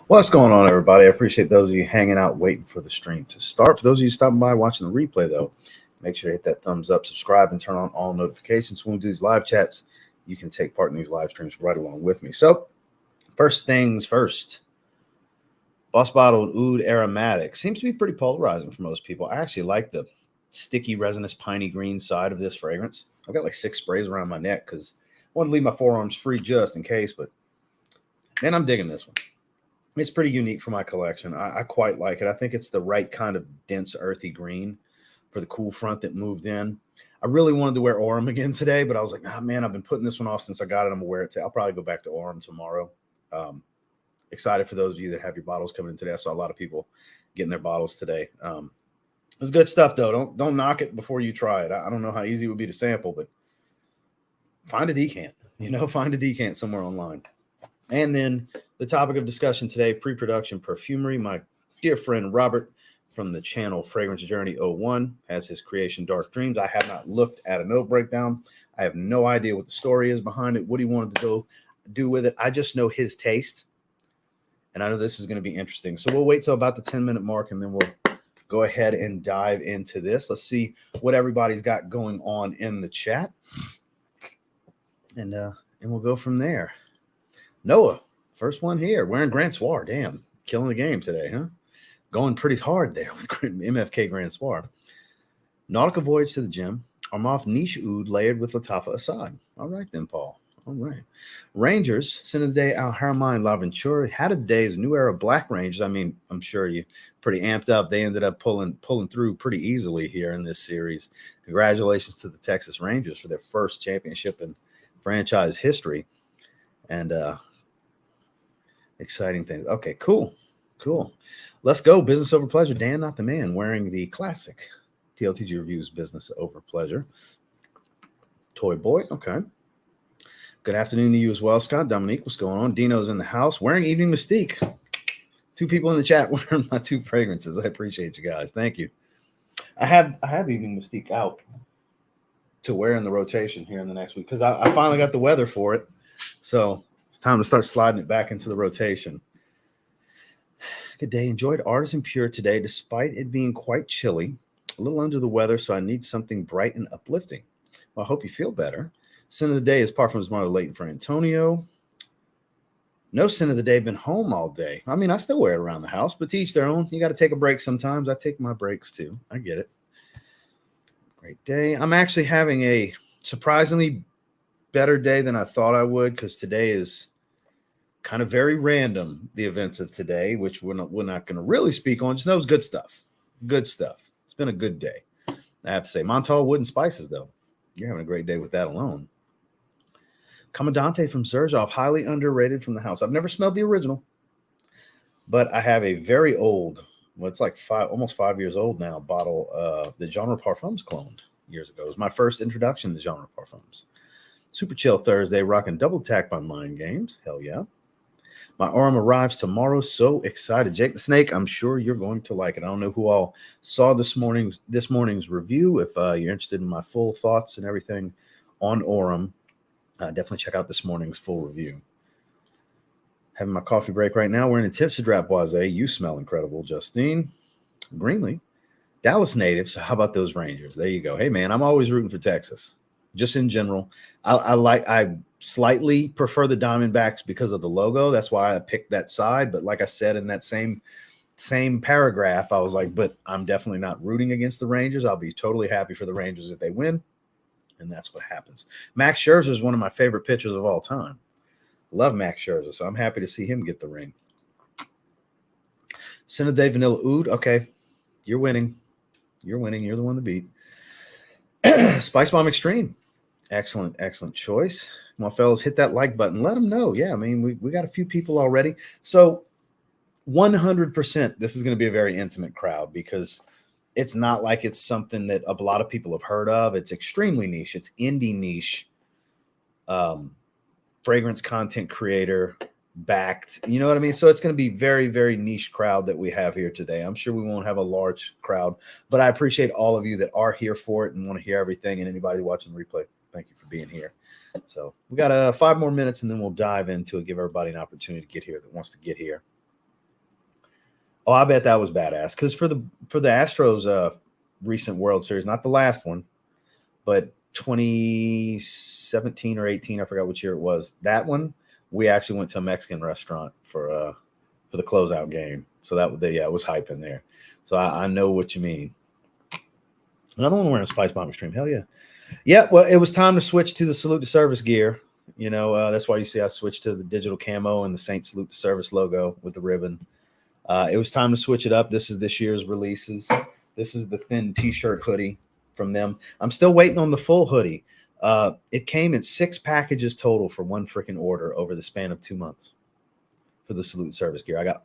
What's going on, everybody? I appreciate those of you hanging out, waiting for the stream to start. For those of you stopping by watching the replay, though, make sure to hit that thumbs up, subscribe, and turn on all notifications. When we do these live chats, you can take part in these live streams right along with me. So, first things first. Boss Bottled Oud Aromatic seems to be pretty polarizing for most people. I actually like the sticky, resinous, piney green side of this fragrance. I've got like 6 sprays around my neck because I want to leave my forearms free just in case, but man, I'm digging this one. It's pretty unique for my collection. I quite like it. I think it's the right kind of dense, earthy green for the cool front that moved in. I really wanted to wear Aurum again today, but I was like, nah, man, I've been putting this one off since I got it. I'm going to wear it today. I'll probably go back to Aurum tomorrow. Excited for those of you that have your bottles coming in today. I saw a lot of people getting their bottles today. It's good stuff, though. Don't knock it before you try it. I don't know how easy it would be to sample, but find a decant. Find a decant somewhere online. And then the topic of discussion today, Preproduction Perfumery. My dear friend Robert from the channel Fragrance Journey01 has his creation Dark Dreams. I have not looked at a note breakdown. I have no idea what the story is behind it, what he wanted to go do with it. I just know his taste, and I know this is going to be interesting. So we'll wait till about the 10-minute mark, and then we'll go ahead and dive into this. Let's see what everybody's got going on in the chat, and we'll go from there. Noah, first one here, wearing Grand Soir. Damn, killing the game today, huh? Going pretty hard there with MFK Grand Soir. Nautica Voyage to the Gym. Armaf Niche Oud layered with Latafa Assad. All right then, Paul. All right. Rangers, Sin of the Day, Al Haramain, L'Aventure. Had a day's new era Black Rangers. I mean, I'm sure you pretty amped up. They ended up pulling through pretty easily here in this series. Congratulations to the Texas Rangers for their first championship in franchise history. And exciting things. Okay, cool. Let's go. Business over pleasure. Dan, not the man, wearing the classic TLTG Reviews Business over Pleasure. Toy Boy. Okay. Good afternoon to you as well, Scott. Dominique, what's going on? Dino's in the house wearing Evening Mystique. 2 people in the chat wearing my 2 fragrances. I appreciate you guys. Thank you. I have Evening Mystique out to wear in the rotation here in the next week because I finally got the weather for it. So it's time to start sliding it back into the rotation. Good day. Enjoyed Artisan Pure today, despite it being quite chilly. A little under the weather, so I need something bright and uplifting. Well, I hope you feel better. Sin of the day is Parfums Marla Leighton for Antonio. No sin of the day, been home all day. I mean, I still wear it around the house, but to each their own. You got to take a break sometimes. I take my breaks too. I get it. Great day. I'm actually having a surprisingly better day than I thought I would because today is kind of very random, the events of today, which we're not going to really speak on. Just know it's good stuff. Good stuff. It's been a good day. I have to say. Montal Wood and Spices, though. You're having a great day with that alone. Commandante from Zaharoff, highly underrated from the house. I've never smelled the original, but I have a very old, well, it's like almost 5 years old now, bottle of the Genre Parfums cloned years ago. It was my first introduction to Genre Parfums. Super Chill Thursday, rocking Double Tack by Mind Games. Hell yeah. My Aurum arrives tomorrow. So excited. Jake the Snake, I'm sure you're going to like it. I don't know who all saw this morning's review. If you're interested in my full thoughts and everything on Aurum, definitely check out this morning's full review. Having my coffee break right now. We're in Intensidrat Boise. You smell incredible, Justine. Greenlee. Dallas native. So how about those Rangers? There you go. Hey, man, I'm always rooting for Texas. Just in general. I slightly prefer the Diamondbacks because of the logo. That's why I picked that side. But like I said in that same paragraph, I was like, but I'm definitely not rooting against the Rangers. I'll be totally happy for the Rangers if they win. And that's what happens. Max Scherzer is one of my favorite pitchers of all time. Love Max Scherzer, so I'm happy to see him get the ring. Sin of the Day Vanilla Oud. Okay, you're winning. You're the one to beat. Spice Bomb Extreme. Excellent choice. Come on, fellas, hit that like button. Let them know. Yeah, I mean, we got a few people already. So 100%, this is going to be a very intimate crowd because it's not like it's something that a lot of people have heard of. It's extremely niche. It's indie niche. Fragrance content creator backed. You know what I mean? So it's going to be very, very niche crowd that we have here today. I'm sure we won't have a large crowd, but I appreciate all of you that are here for it and want to hear everything. And anybody watching the replay, thank you for being here. So we got 5 more minutes and then we'll dive into it, give everybody an opportunity to get here that wants to get here. Oh, I bet that was badass. Because for the Astros recent World Series, not the last one, but 2017 or 18, I forgot which year it was. That one, we actually went to a Mexican restaurant for the closeout game. So it was hype in there. So I know what you mean. Another one wearing a Spice Bomb Extreme. Hell yeah. Yeah, well, it was time to switch to the Salute to Service gear. You know, that's why you see I switched to the digital camo and the Saint Salute to Service logo with the ribbon. It was time to switch it up. This is this year's releases. This is the thin t-shirt hoodie from them. I'm still waiting on the full hoodie. It came in 6 packages total for one freaking order over the span of 2 months for the Salute Service gear. I got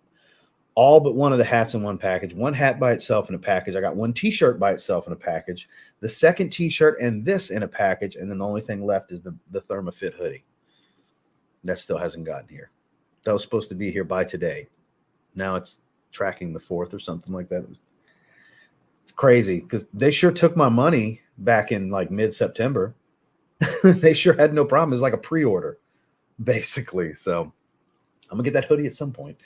all but one of the hats in one package, one hat by itself in a package. I got one t-shirt by itself in a package, the second t-shirt and this in a package, and then the only thing left is the ThermaFit hoodie. That still hasn't gotten here. That was supposed to be here by today. Now it's tracking the 4th or something like that. It's crazy because they sure took my money back in like mid-September. They sure had no problem. It's like a pre-order, basically. So I'm gonna get that hoodie at some point.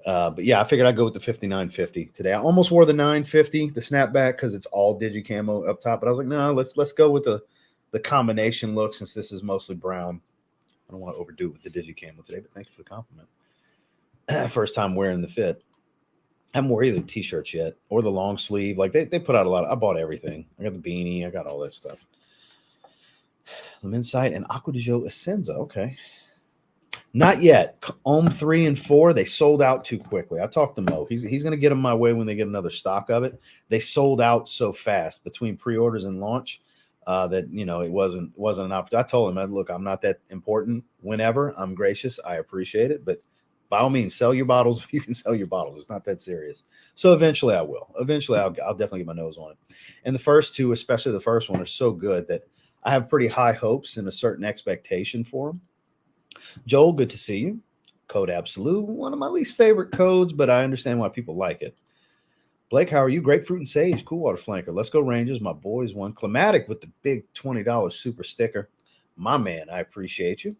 But yeah, I figured I'd go with the 5950 today. I almost wore the 950, the snapback, because it's all digi camo up top. But I was like, no, let's go with the combination look since this is mostly brown. I don't want to overdo it with the digi camo today, but thank you for the compliment. First time wearing the fit. I haven't worn either t-shirts yet or the long sleeve. Like they put out a lot. I bought everything. I got the beanie. I got all that stuff. Insight and Aqua di Gio Essenza. Okay. Not yet. Ohm 3 and 4, they sold out too quickly. I talked to Mo. He's going to get them my way when they get another stock of it. They sold out so fast between pre-orders and launch that, you know, it wasn't an opportunity. I told him, look, I'm not that important. Whenever, I'm gracious. I appreciate it. But by all means, sell your bottles if you can sell your bottles. It's not that serious. So eventually I will. Eventually I'll definitely get my nose on it. And the first two, especially the first one, are so good that I have pretty high hopes and a certain expectation for them. Joel, good to see you. Code Absolute, one of my least favorite codes, but I understand why people like it. Blake, how are you? Grapefruit and Sage, Cool Water Flanker. Let's go Rangers. My boys won. Climatic with the big $20 super sticker. My man, I appreciate you.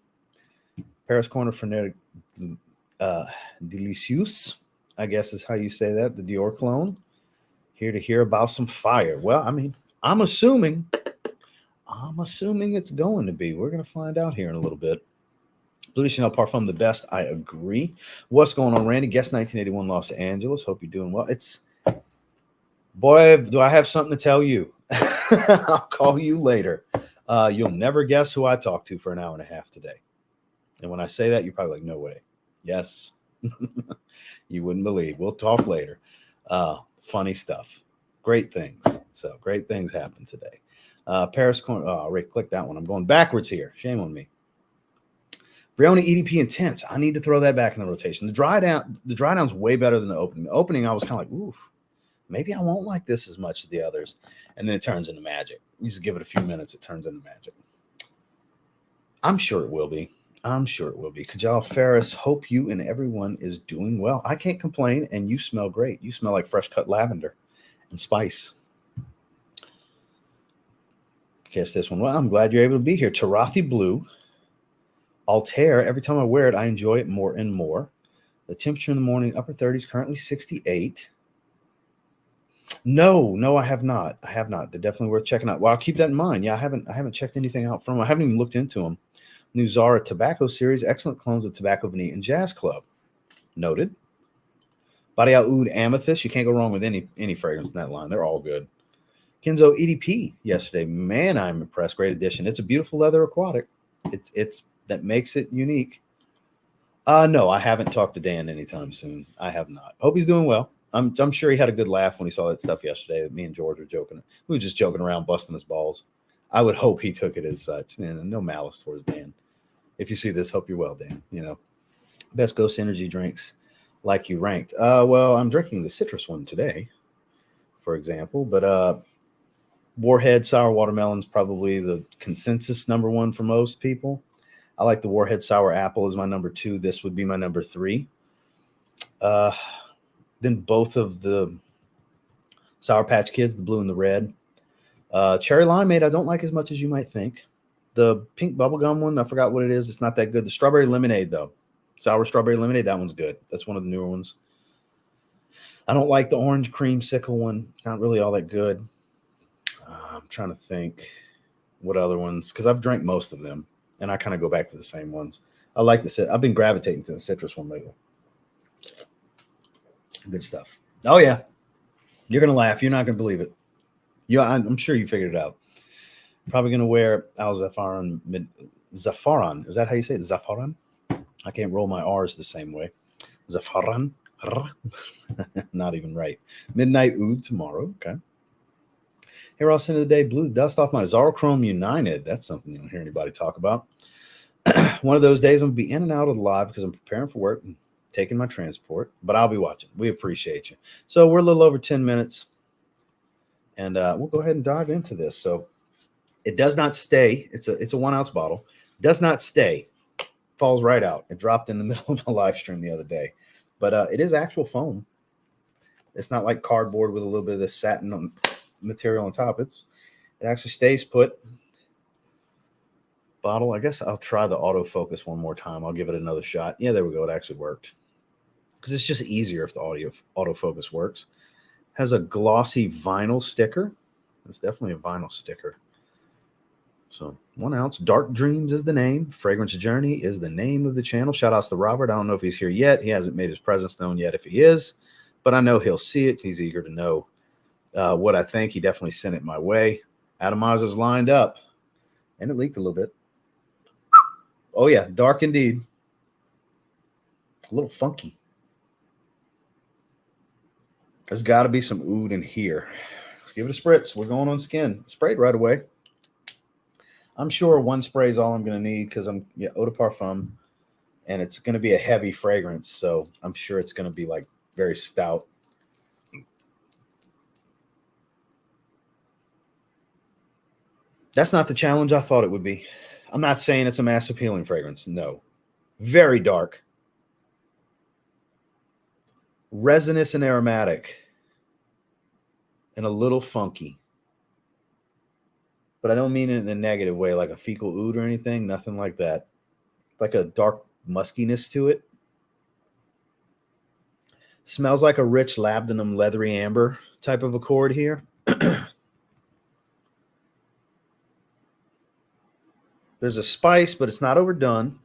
Paris Corner for Delicious, I guess is how you say that. The Dior clone. Here to hear about some fire. Well, I mean, I'm assuming it's going to be. We're going to find out here in a little bit. Blue de Chanel Parfum, the best. I agree. What's going on, Randy? Guess 1981 Los Angeles. Hope you're doing well. Boy, do I have something to tell you. I'll call you later. You'll never guess who I talked to for an hour and a half today. And when I say that, you're probably like, no way. Yes. You wouldn't believe. We'll talk later. Funny stuff. Great things. So great things happen today. Paris Corner. Oh, I already clicked that one. I'm going backwards here. Shame on me. Brioni EDP Intense. I need to throw that back in the rotation. The dry down's way better than the opening. The opening, I was kind of like, oof, maybe I won't like this as much as the others. And then it turns into magic. You just give it a few minutes, it turns into magic. I'm sure it will be. Kajal Ferris, hope you and everyone is doing well. I can't complain, and you smell great. You smell like fresh cut lavender and spice. Guess this one. Well, I'm glad you're able to be here. Tarathi Blue. Altair, every time I wear it, I enjoy it more and more. The temperature in the morning, upper 30s, currently 68. No, I have not. They're definitely worth checking out. Well, I'll keep that in mind. Yeah, I haven't checked anything out from them. I haven't even looked into them. New Zara Tobacco Series, excellent clones of Tobacco Vanille and Jazz Club. Noted. Badia Oud Amethyst, you can't go wrong with any fragrance in that line. They're all good. Kenzo EDP yesterday. Man, I'm impressed. Great addition. It's a beautiful leather aquatic. It's that makes it unique. No, I haven't talked to Dan anytime soon. I have not. Hope he's doing well. I'm sure he had a good laugh when he saw that stuff yesterday. That me and George were joking. We were just joking around, busting his balls. I would hope he took it as such. And no malice towards Dan. If you see this, hope you're well, Dan. You know, best Ghost Energy drinks like you ranked. Well, I'm drinking the citrus one today, for example. But Warhead Sour Watermelon is probably the consensus number one for most people. I like the Warhead Sour Apple as my number 2. This would be my number 3. Then both of the Sour Patch Kids, the blue and the red. Cherry Limeade, I don't like as much as you might think. The pink bubblegum one, I forgot what it is. It's not that good. The Strawberry Lemonade, though. Sour Strawberry Lemonade, that one's good. That's one of the newer ones. I don't like the orange creamsicle one. Not really all that good. I'm trying to think what other ones, because I've drank most of them, and I kind of go back to the same ones. I like I've been gravitating to the citrus one lately. Good stuff. Oh yeah, you're gonna laugh. You're not gonna believe it. Yeah, I'm sure you figured it out. Probably gonna wear Al Zafaran. Zafaran. Is that how you say it? Zafaran? I can't roll my R's the same way. Zafaran. Not even right. Midnight Oud tomorrow. Okay. Hey, Ross, end of the day, blew the dust off my Zaharoff United. That's something you don't hear anybody talk about. One of those days I'm going to be in and out of the live because I'm preparing for work and taking my transport, but I'll be watching. We appreciate you. So we're a little over 10 minutes, and we'll go ahead and dive into this. So it does not stay. It's a 1 ounce bottle. Does not stay. Falls right out. It dropped in the middle of a live stream the other day, but it is actual foam. It's not like cardboard with a little bit of this satin material on top. It actually stays put. Bottle. I guess I'll try the autofocus one more time. I'll give it another shot. Yeah, there we go. It actually worked. Because it's just easier if the autofocus works. Has a glossy vinyl sticker. It's definitely a vinyl sticker. So 1 ounce. Dark Dreams is the name. Fragrance Journey is the name of the channel. Shout outs to Robert. I don't know if he's here yet. He hasn't made his presence known yet if he is, but I know he'll see it. He's eager to know what I think. He definitely sent it my way. Atomizer's lined up, and it leaked a little bit. Oh yeah, dark indeed. A little funky. There's got to be some oud in here. Let's give it a spritz. We're going on skin. Sprayed right away. I'm sure one spray is all I'm going to need because I'm eau de parfum, and it's going to be a heavy fragrance, so I'm sure it's going to be like very stout. That's not the challenge I thought it would be. I'm not saying it's a mass appealing fragrance. No. Very dark. Resinous and aromatic. And a little funky. But I don't mean it in a negative way, like a fecal oud or anything. Nothing like that. Like a dark muskiness to it. Smells like a rich labdanum leathery amber type of accord here. There's a spice, but it's not overdone.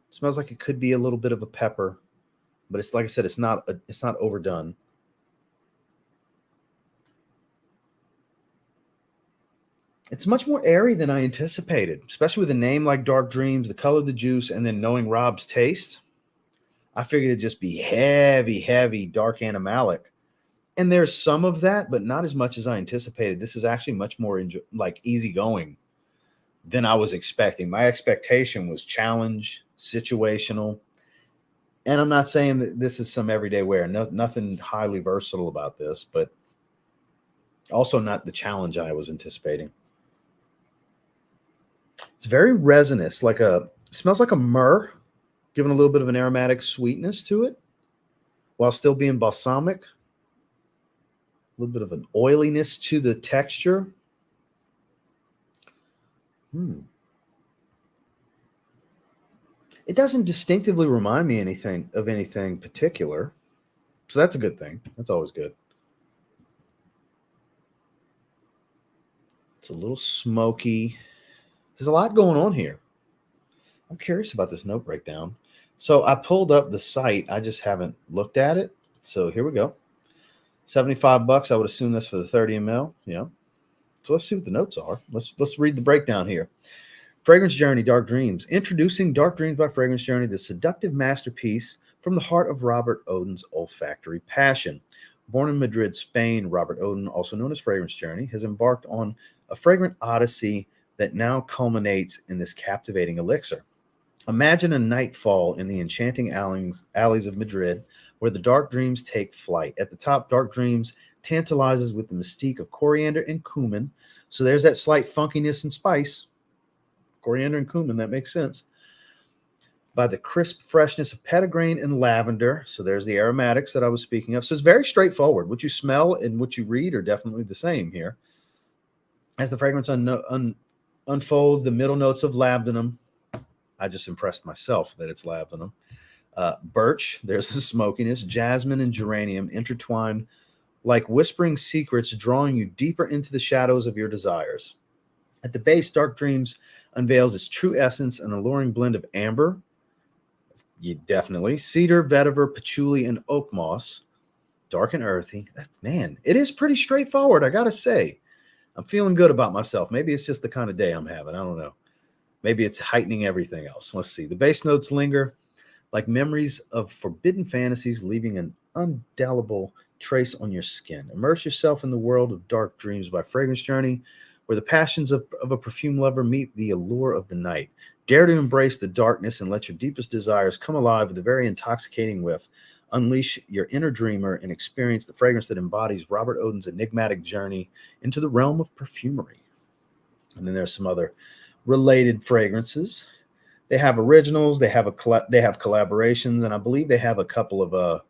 It smells like it could be a little bit of a pepper, but it's like I said, it's not overdone. It's much more airy than I anticipated, especially with a name like Dark Dreams, the color of the juice, and then knowing Rob's taste. I figured it'd just be heavy, heavy, dark animalic. And there's some of that, but not as much as I anticipated. This is actually much more like easygoing than I was expecting. My expectation was challenge, situational. And I'm not saying that this is some everyday wear. No, nothing highly versatile about this, but also not the challenge I was anticipating. It's very resinous, smells like a myrrh, giving a little bit of an aromatic sweetness to it, while still being balsamic. A little bit of an oiliness to the texture. It doesn't distinctively remind me of anything particular. So that's a good thing. That's always good. It's a little smoky. There's a lot going on here. I'm curious about this note breakdown. So I pulled up the site. I just haven't looked at it. So here we go. $75. I would assume that's for the 30 ml. Yeah. So let's see what the notes are. Let's read the breakdown here. Fragrance Journey, Dark Dreams. Introducing Dark Dreams by Fragrance Journey, the seductive masterpiece from the heart of Robert Oden's olfactory passion. Born in Madrid, Spain, Robert Oden, also known as Fragrance Journey, has embarked on a fragrant odyssey that now culminates in this captivating elixir. Imagine a nightfall in the enchanting alleys of Madrid where the dark dreams take flight. At the top, Dark Dreams tantalizes with the mystique of coriander and cumin. So there's that slight funkiness and spice. Coriander and cumin, that makes sense. By the crisp freshness of petitgrain and lavender. So there's the aromatics that I was speaking of. So it's very straightforward. What you smell and what you read are definitely the same here. As the fragrance unfolds, the middle notes of labdanum. I just impressed myself that it's labdanum. Birch, there's the smokiness. Jasmine and geranium intertwine like whispering secrets, drawing you deeper into the shadows of your desires. At the base, Dark Dreams unveils its true essence, an alluring blend of amber, definitely, cedar, vetiver, patchouli, and oak moss. Dark and earthy. Man, it is pretty straightforward, I gotta say. I'm feeling good about myself. Maybe it's just the kind of day I'm having. I don't know. Maybe it's heightening everything else. Let's see. The base notes linger like memories of forbidden fantasies, leaving an indelible trace on your skin. Immerse yourself in the world of Dark Dreams by Fragrance Journey, where the passions of a perfume lover meet the allure of the night. Dare to embrace the darkness and let your deepest desires come alive with a very intoxicating whiff. Unleash your inner dreamer and experience the fragrance that embodies Robert Oden's enigmatic journey into the realm of perfumery. And then there's some other related fragrances. They have originals, they have collaborations, and I believe they have a couple of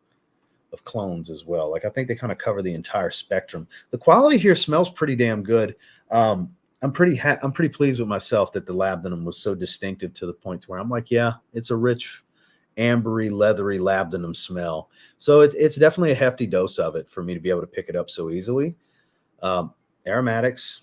clones as well. Like I think they kind of cover the entire spectrum. The quality here smells pretty damn good. I'm pretty pleased with myself that the labdanum was so distinctive to the point where I'm like, yeah, it's a rich, ambery, leathery labdanum smell. So it's definitely a hefty dose of it for me to be able to pick it up so easily. Aromatics,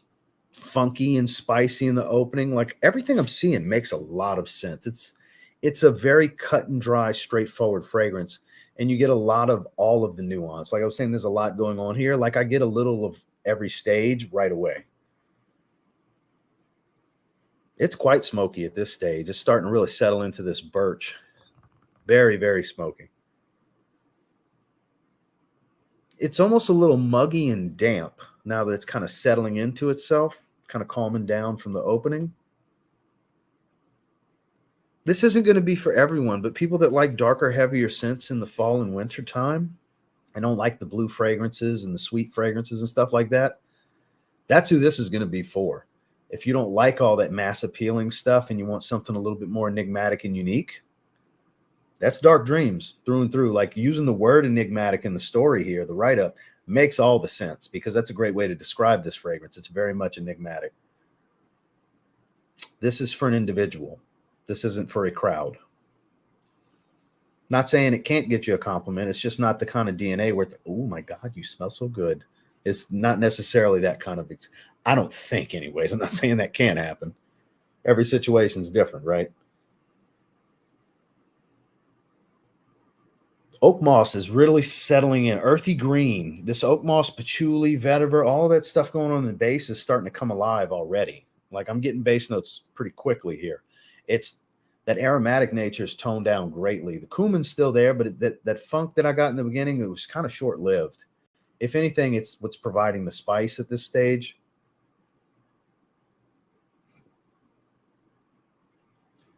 funky and spicy in the opening. Like everything I'm seeing makes a lot of sense. It's a very cut and dry, straightforward fragrance, and you get a lot of all of the nuance. Like I was saying, there's a lot going on here. Like I get a little of every stage right away. It's quite smoky at this stage. It's starting to really settle into this birch. Very, very smoky. It's almost a little muggy and damp now that it's kind of settling into itself, kind of calming down from the opening. This isn't going to be for everyone, but people that like darker, heavier scents in the fall and winter time and don't like the blue fragrances and the sweet fragrances and stuff like that, that's who this is going to be for. If you don't like all that mass appealing stuff and you want something a little bit more enigmatic and unique, that's Dark Dreams through and through. Like using the word enigmatic in the story here, the write-up makes all the sense because that's a great way to describe this fragrance. It's very much enigmatic. This is for an individual. This isn't for a crowd. Not saying it can't get you a compliment. It's just not the kind of DNA where, oh my God, you smell so good. It's not necessarily that kind of, I don't think anyways. I'm not saying that can't happen. Every situation is different, right? Oak moss is really settling in. Earthy green. This oak moss, patchouli, vetiver, all that stuff going on in the base is starting to come alive already. Like I'm getting base notes pretty quickly here. It's that aromatic nature is toned down greatly. The cumin's still there, but that funk that I got in the beginning, it was kind of short-lived. If anything, it's what's providing the spice at this stage.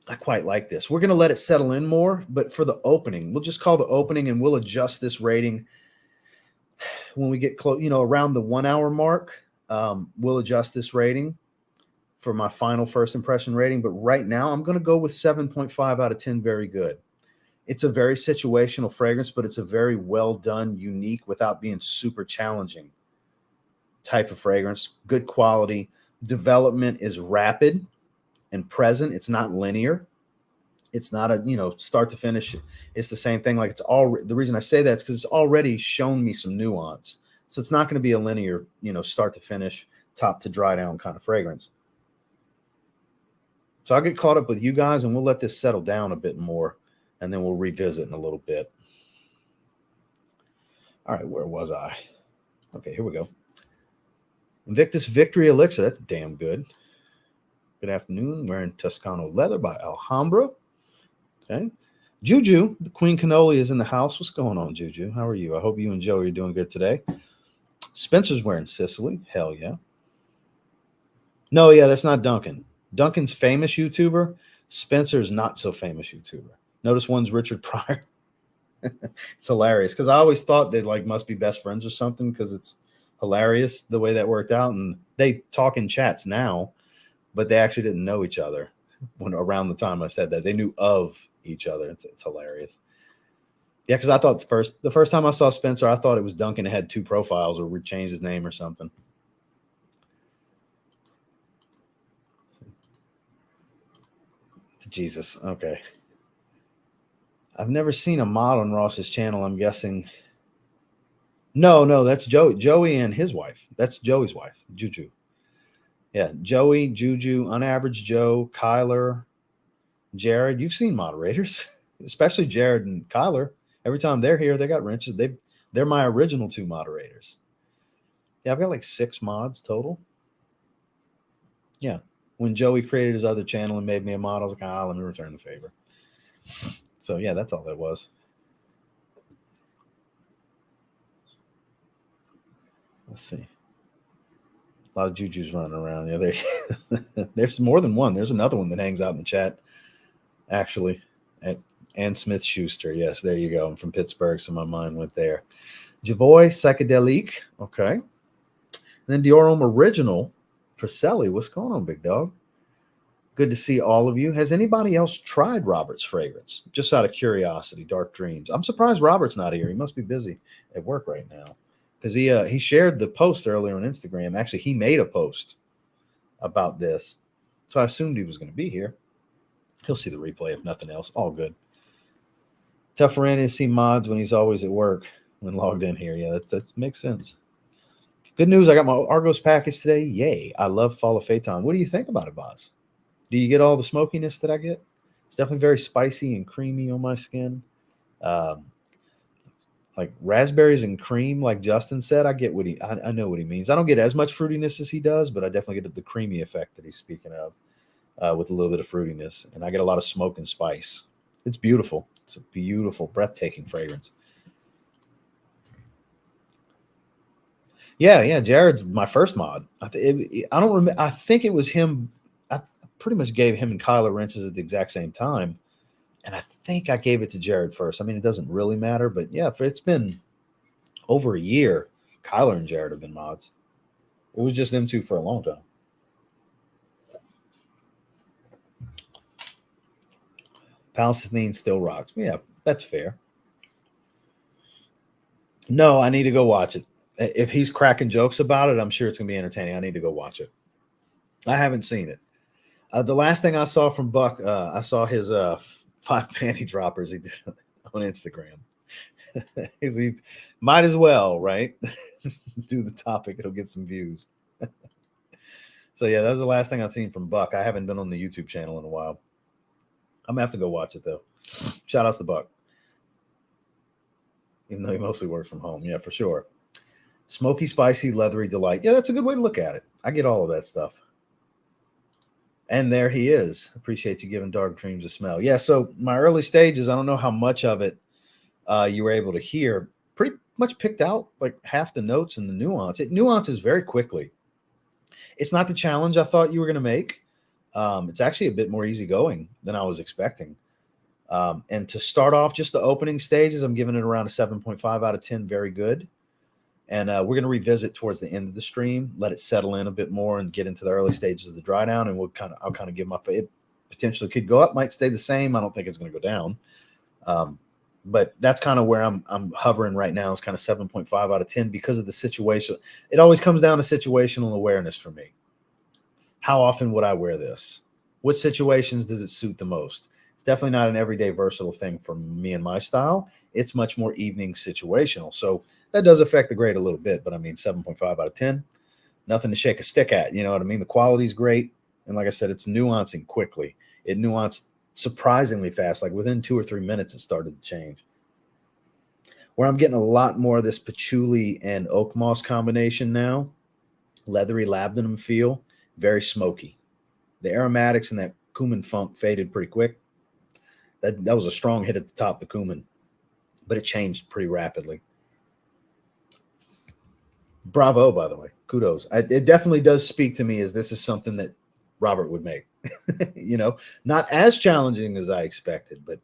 I quite like this. We're going to let it settle in more, but for the opening, we'll just call the opening and we'll adjust this rating when we get close, around the 1 hour mark. We'll adjust this rating for my final first impression rating. But right now, I'm going to go with 7.5 out of 10. Very good. It's a very situational fragrance, but it's a very well done, unique, without being super challenging type of fragrance. Good quality. Development is rapid and present. It's not linear. It's not a, start to finish. It's the same thing. Like it's all, the reason I say that is because it's already shown me some nuance. So it's not going to be a linear, start to finish, top to dry down kind of fragrance. So I'll get caught up with you guys and we'll let this settle down a bit more and then we'll revisit in a little bit. All right, where was I? Okay, here we go. Invictus Victory Elixir. That's damn good. Good afternoon. Wearing Toscano leather by Alhambra. Okay. Juju, the Queen Cannoli is in the house. What's going on, Juju? How are you? I hope you and Joey are doing good today. Spencer's wearing Sicily. Hell yeah. No, yeah, that's not Duncan. Duncan's famous YouTuber. Spencer's not so famous YouTuber. Notice one's Richard Pryor. It's hilarious because I always thought they must be best friends or something because it's hilarious the way that worked out. And they talk in chats now, but they actually didn't know each other when around the time I said that. They knew of each other. It's hilarious. Yeah, because I thought the first time I saw Spencer, I thought it was Duncan had two profiles or would change his name or something. Jesus. Okay. I've never seen a mod on Ross's channel. I'm guessing. No, that's Joey and his wife. That's Joey's wife, Juju. Yeah, Joey, Juju, Unaverage Joe, Kyler, Jared. You've seen moderators, especially Jared and Kyler. Every time they're here, they got wrenches. They're my original 2 moderators. Yeah, I've got like 6 mods total. Yeah. When Joey created his other channel and made me a mod, I was like, let me return the favor. So yeah, that's all that was. Let's see. A lot of Juju's running around. Yeah, there's more than one. There's another one that hangs out in the chat, actually. And Smith Schuster. Yes, there you go. I'm from Pittsburgh, so my mind went there. Javoy Psychedelic. Okay. And then Diorum Original for Selly. What's going on, big dog? Good to see all of you. Has anybody else tried Robert's fragrance? Just out of curiosity, Dark Dreams. I'm surprised Robert's not here. He must be busy at work right now. Because he shared the post earlier on Instagram. Actually, he made a post about this. So I assumed he was going to be here. He'll see the replay if nothing else. All good. Tough for Randy to see mods when he's always at work when logged in here. Yeah, that makes sense. Good news. I got my Argos package today. Yay. I love Fall of Phaeton. What do you think about it, Boz? Do you get all the smokiness that I get? It's definitely very spicy and creamy on my skin. Like raspberries and cream, like Justin said. I get what I know what he means. I don't get as much fruitiness as he does, but I definitely get the creamy effect that he's speaking of with a little bit of fruitiness. And I get a lot of smoke and spice. It's beautiful. It's a beautiful, breathtaking fragrance. Yeah. Jared's my first mod. I don't remember. I think it was him. I pretty much gave him and Kyler wrenches at the exact same time. And I think I gave it to Jared first. I mean, it doesn't really matter, but yeah, it's been over a year. Kyler and Jared have been mods. It was just them 2 for a long time. Palestine still rocks. Yeah, that's fair. No, I need to go watch it. If he's cracking jokes about it, I'm sure it's going to be entertaining. I need to go watch it. I haven't seen it. The last thing I saw from Buck, I saw his 5 panty droppers he did on Instagram. He's might as well, right? Do the topic. It'll get some views. So yeah, that was the last thing I've seen from Buck. I haven't been on the YouTube channel in a while. I'm gonna have to go watch it though. Shout outs to Buck. Even though he mostly works from home. Yeah, for sure. Smoky, spicy, leathery delight. Yeah, that's a good way to look at it. I get all of that stuff. And there he is. Appreciate you giving Dark Dreams a smell. Yeah, so my early stages, I don't know how much of it you were able to hear. Pretty much picked out like half the notes and the nuance. It nuances very quickly. It's not the challenge I thought you were going to make. It's actually a bit more easygoing than I was expecting. And to start off just the opening stages, I'm giving it around a 7.5 out of 10. Very good. And we're going to revisit towards the end of the stream, let it settle in a bit more and get into the early stages of the dry down. And I'll kind of give my, it potentially could go up, might stay the same. I don't think it's going to go down. But that's kind of where I'm hovering right now. It's kind of 7.5 out of 10 because of the situation. It always comes down to situational awareness for me. How often would I wear this? What situations does it suit the most? It's definitely not an everyday versatile thing for me and my style. It's much more evening situational. So that does affect the grade a little bit, but I mean, 7.5 out of 10, nothing to shake a stick at. You know what I mean? The quality is great. And like I said, it's nuancing quickly. It nuanced surprisingly fast. Like within 2 or 3 minutes, it started to change. Where I'm getting a lot more of this patchouli and oak moss combination now, leathery labdanum feel, very smoky. The aromatics and that cumin funk faded pretty quick. That was a strong hit at the top, the cumin, but it changed pretty rapidly. Bravo, by the way. Kudos. It definitely does speak to me as this is something that Robert would make. You know, not as challenging as I expected, but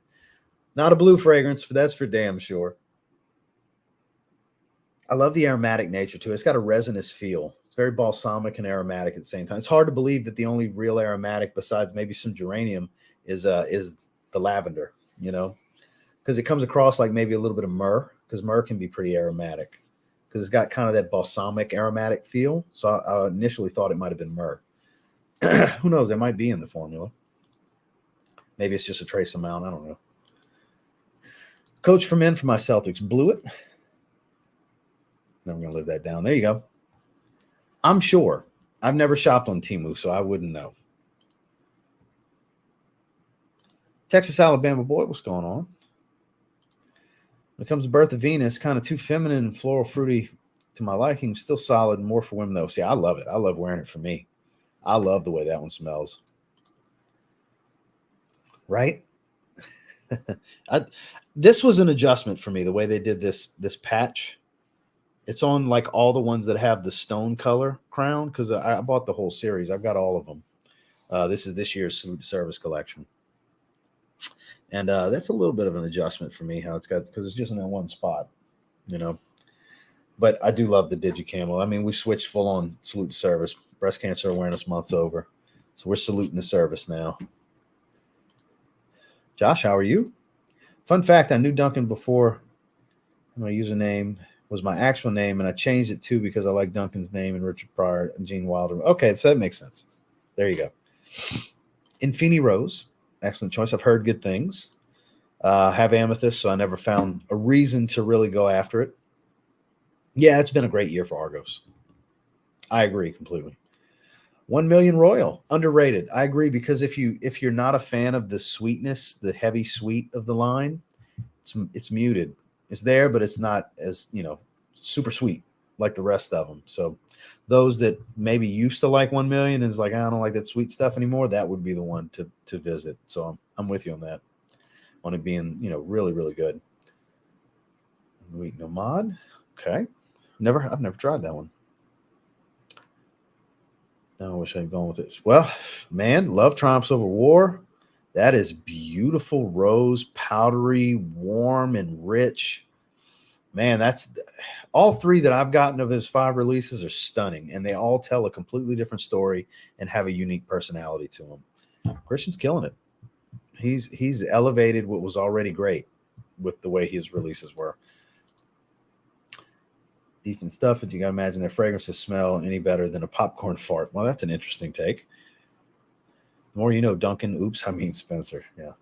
not a blue fragrance, that's for damn sure. I love the aromatic nature to it. It's got a resinous feel. It's very balsamic and aromatic at the same time. It's hard to believe that the only real aromatic besides maybe some geranium is the lavender, you know, because it comes across like maybe a little bit of myrrh, because myrrh can be pretty aromatic because it's got kind of that balsamic aromatic feel. So I initially thought it might have been myrrh. Who knows? It might be in the formula. Maybe it's just a trace amount. I don't know. Coach for men for my Celtics blew it. Now I'm going to live that down. There you go. I'm sure. I've never shopped on Temu, so I wouldn't know. Texas, Alabama boy, what's going on? When it comes to Birth of Venus, kind of too feminine and floral fruity to my liking. Still solid, more for women though. See, I love it. I love wearing it for me. I love the way that one smells. Right? This was an adjustment for me, the way they did this patch. It's on like all the ones that have the stone color crown, because I bought the whole series. I've got all of them. This is this year's Salute to Service collection. And that's a little bit of an adjustment for me, how it's got, because it's just in that one spot, you know. But I do love the DigiCamo. I mean, we switched full on Salute to Service. Breast Cancer Awareness Month's over. So we're saluting the service now. Josh, how are you? Fun fact, I knew Duncan before my username was my actual name, and I changed it too because I like Duncan's name and Richard Pryor and Gene Wilder. Okay, so that makes sense. There you go. Infini Rose, excellent choice. I've heard good things. Have amethyst, so I never found a reason to really go after it. Yeah, it's been a great year for Argos. I agree completely. 1 Million Royal, underrated. I agree, because if you're not a fan of the sweetness, the heavy sweet of the line, it's muted. It's there, but it's not as, super sweet like the rest of them. So those that maybe used to like 1 Million and is like, I don't like that sweet stuff anymore, that would be the one to visit. So I'm with you on that. On it being, really, really good. Wait, Nomad. Okay. I've never tried that one. Now I wish I'd gone with this. Well, man, love triumphs over war. That is beautiful rose, powdery, warm, and rich. Man, that's all three that I've gotten of his 5 releases are stunning, and they all tell a completely different story and have a unique personality to them. Christian's killing it. He's elevated what was already great with the way his releases were. Deep and stuff, but you got to imagine their fragrances smell any better than a popcorn fart. Well, that's an interesting take. The more you know, Duncan. Oops, I mean Spencer. Yeah.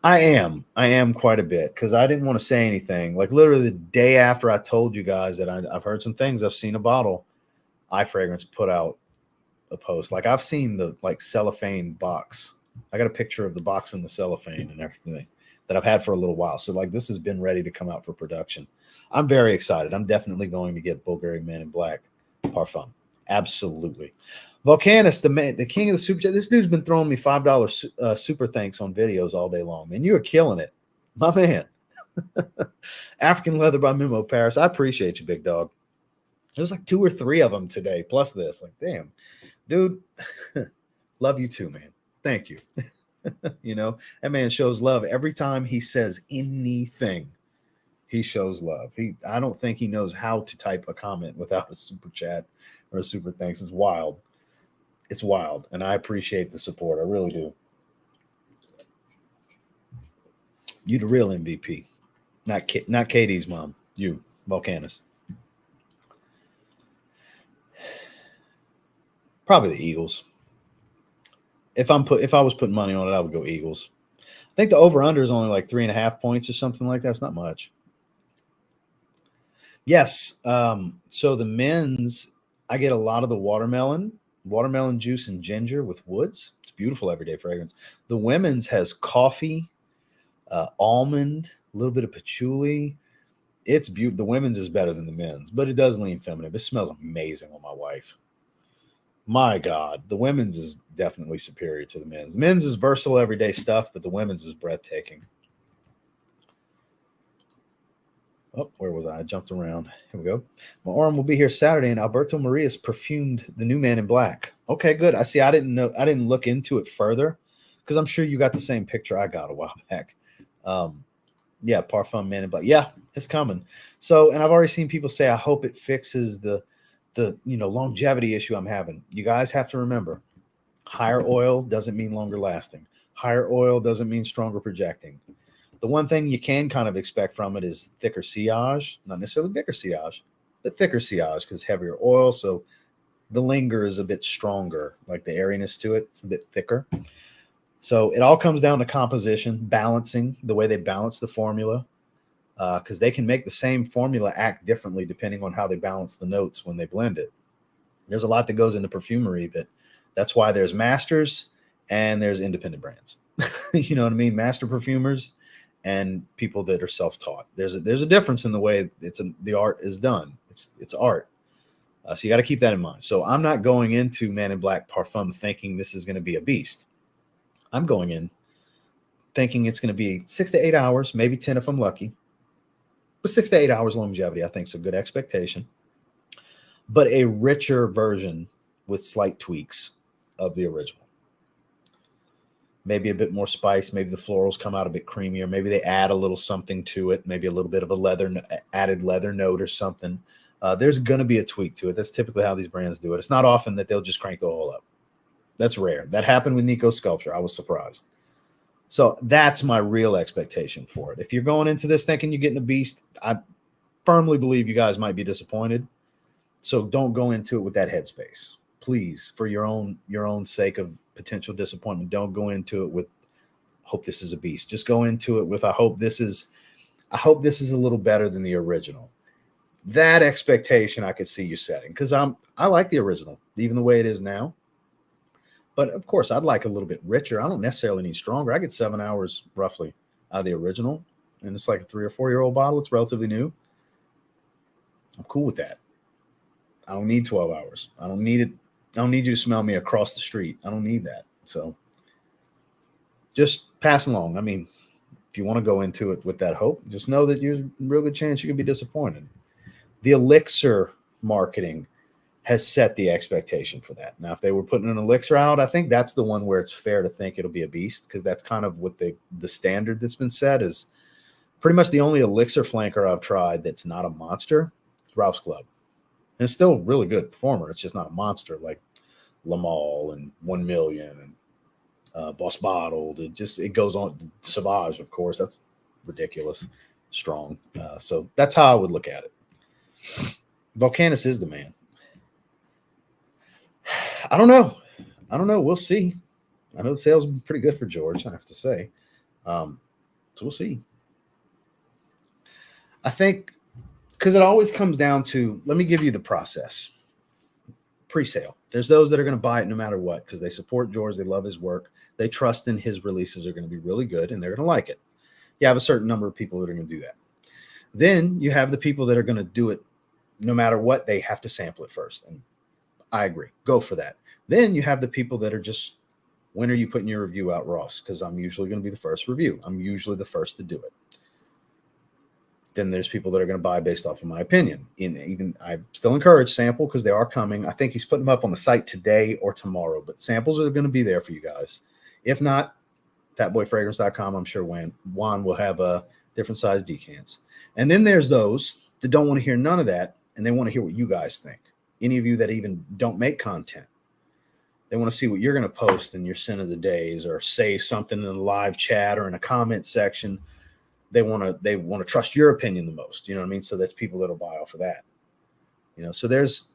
I am quite a bit, because I didn't want to say anything. Like literally the day after I told you guys that I've heard some things, I've seen a bottle, iFragrance put out a post. Like I've seen the cellophane box. I got a picture of the box and the cellophane and everything that I've had for a little while. So this has been ready to come out for production. I'm very excited. I'm definitely going to get Bulgari Man in Black Parfum. Absolutely. Volcanus, the king of the super chat. This dude's been throwing me $5 super thanks on videos all day long. Man, you are killing it. My man. African Leather by Memo Paris. I appreciate you, big dog. There was like 2 or 3 of them today, plus this. Like, damn, dude. Love you too, man. Thank you. That man shows love every time he says anything. He shows love. I don't think he knows how to type a comment without a super chat or a super thanks. It's wild. It's wild. And I appreciate the support. I really do. You the real MVP. Not Katie's mom. You, Volcanus. Probably the Eagles. If I was putting money on it, I would go Eagles. I think the over-under is only like 3.5 points or something like that. It's not much. Yes. So the men's, I get a lot of the watermelon juice and ginger with woods. It's beautiful everyday fragrance. The women's has coffee, almond, a little bit of patchouli. It's beautiful. The women's is better than the men's, but it does lean feminine. It smells amazing on my wife. My God, the women's is definitely superior to the men's. The men's is versatile everyday stuff, but the women's is breathtaking. Oh, where was I? I jumped around. Here we go. My arm will be here Saturday, and Alberto Marias perfumed the new Man in Black. Okay, good. I see. I didn't know. I didn't look into it further, because I'm sure you got the same picture I got a while back. Yeah, Parfum Man in Black. Yeah, it's coming. So, and I've already seen people say, I hope it fixes the longevity issue I'm having. You guys have to remember, higher oil doesn't mean longer lasting. Higher oil doesn't mean stronger projecting. The one thing you can kind of expect from it is thicker sillage, not necessarily bigger sillage, but thicker sillage, because heavier oil. So the linger is a bit stronger, like the airiness to it. It's a bit thicker. So it all comes down to composition, balancing, the way they balance the formula, because they can make the same formula act differently depending on how they balance the notes when they blend it. There's a lot that goes into perfumery. That's why there's masters and there's independent brands. You know what I mean? Master perfumers and people that are self-taught. There's a difference in the way the art is done. It's art. So you got to keep that in mind. So I'm not going into Man in Black Parfum thinking this is going to be a beast. I'm going in thinking it's going to be 6 to 8 hours, maybe 10 if I'm lucky. But 6 to 8 hours longevity, I think, is a good expectation. But a richer version with slight tweaks of the original. Maybe a bit more spice. Maybe the florals come out a bit creamier. Maybe they add a little something to it. Maybe a little bit of a added leather note or something. There's going to be a tweak to it. That's typically how these brands do it. It's not often that they'll just crank the whole up. That's rare. That happened with Nico Sculpture. I was surprised. So that's my real expectation for it. If you're going into this thinking you're getting a beast, I firmly believe you guys might be disappointed. So don't go into it with that headspace. Please, for your own sake of potential disappointment, don't go into it with hope this is a beast. Just go into it with I hope this is a little better than the original. That expectation I could see you setting, because I like the original, even the way it is now. But of course, I'd like a little bit richer. I don't necessarily need stronger. I get 7 hours roughly out of the original, and it's like a 3 or 4 year old bottle. It's relatively new. I'm cool with that. I don't need 12 hours. I don't need it. I don't need you to smell me across the street. I don't need that. So just pass along. I mean, if you want to go into it with that hope, just know that there's a real good chance you could be disappointed. The elixir marketing has set the expectation for that. Now, if they were putting an elixir out, I think that's the one where it's fair to think it'll be a beast, because that's kind of what the standard that's been set is. Pretty much the only elixir flanker I've tried that's not a monster is Ralph's Club. And it's still a really good performer. It's just not a monster like Lamal and 1 Million and Boss Bottled. It goes on. Sauvage, of course, that's ridiculous strong. So that's how I would look at it. Volcanus is the man. I don't know. We'll see. I know the sales have been pretty good for George, I have to say. So we'll see. I think, because it always comes down to, let me give you the process. Pre-sale. There's those that are going to buy it no matter what, because they support George. They love his work. They trust in his releases are going to be really good, and they're going to like it. You have a certain number of people that are going to do that. Then you have the people that are going to do it no matter what. They have to sample it first. And I agree. Go for that. Then you have the people that are just, when are you putting your review out, Ross? Because I'm usually going to be the first review. I'm usually the first to do it. Then there's people that are going to buy based off of my opinion. Even I still encourage sample, because they are coming. I think he's putting them up on the site today or tomorrow, but samples are going to be there for you guys. If not, fatboyfragrance.com, I'm sure Juan will have different size decants. And then there's those that don't want to hear none of that, and they want to hear what you guys think. Any of you that even don't make content, they want to see what you're going to post in your sin of the days, or say something in the live chat or in a comment section. They want to trust your opinion the most. You know what I mean? So that's people that'll buy off of that. You know, so there's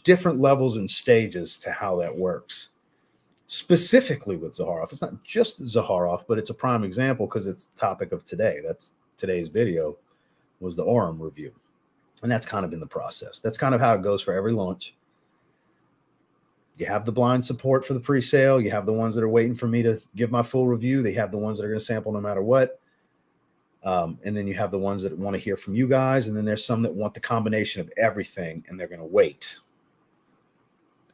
different levels and stages to how that works. Specifically with Zaharoff, it's not just Zaharoff, but it's a prime example because it's the topic of today. That's today's video was the Aurum review. And that's kind of in the process. That's kind of how it goes for every launch. You have the blind support for the pre-sale. You have the ones that are waiting for me to give my full review. They have the ones that are going to sample no matter what. And then you have the ones that want to hear from you guys. And then there's some that want the combination of everything, and they're going to wait.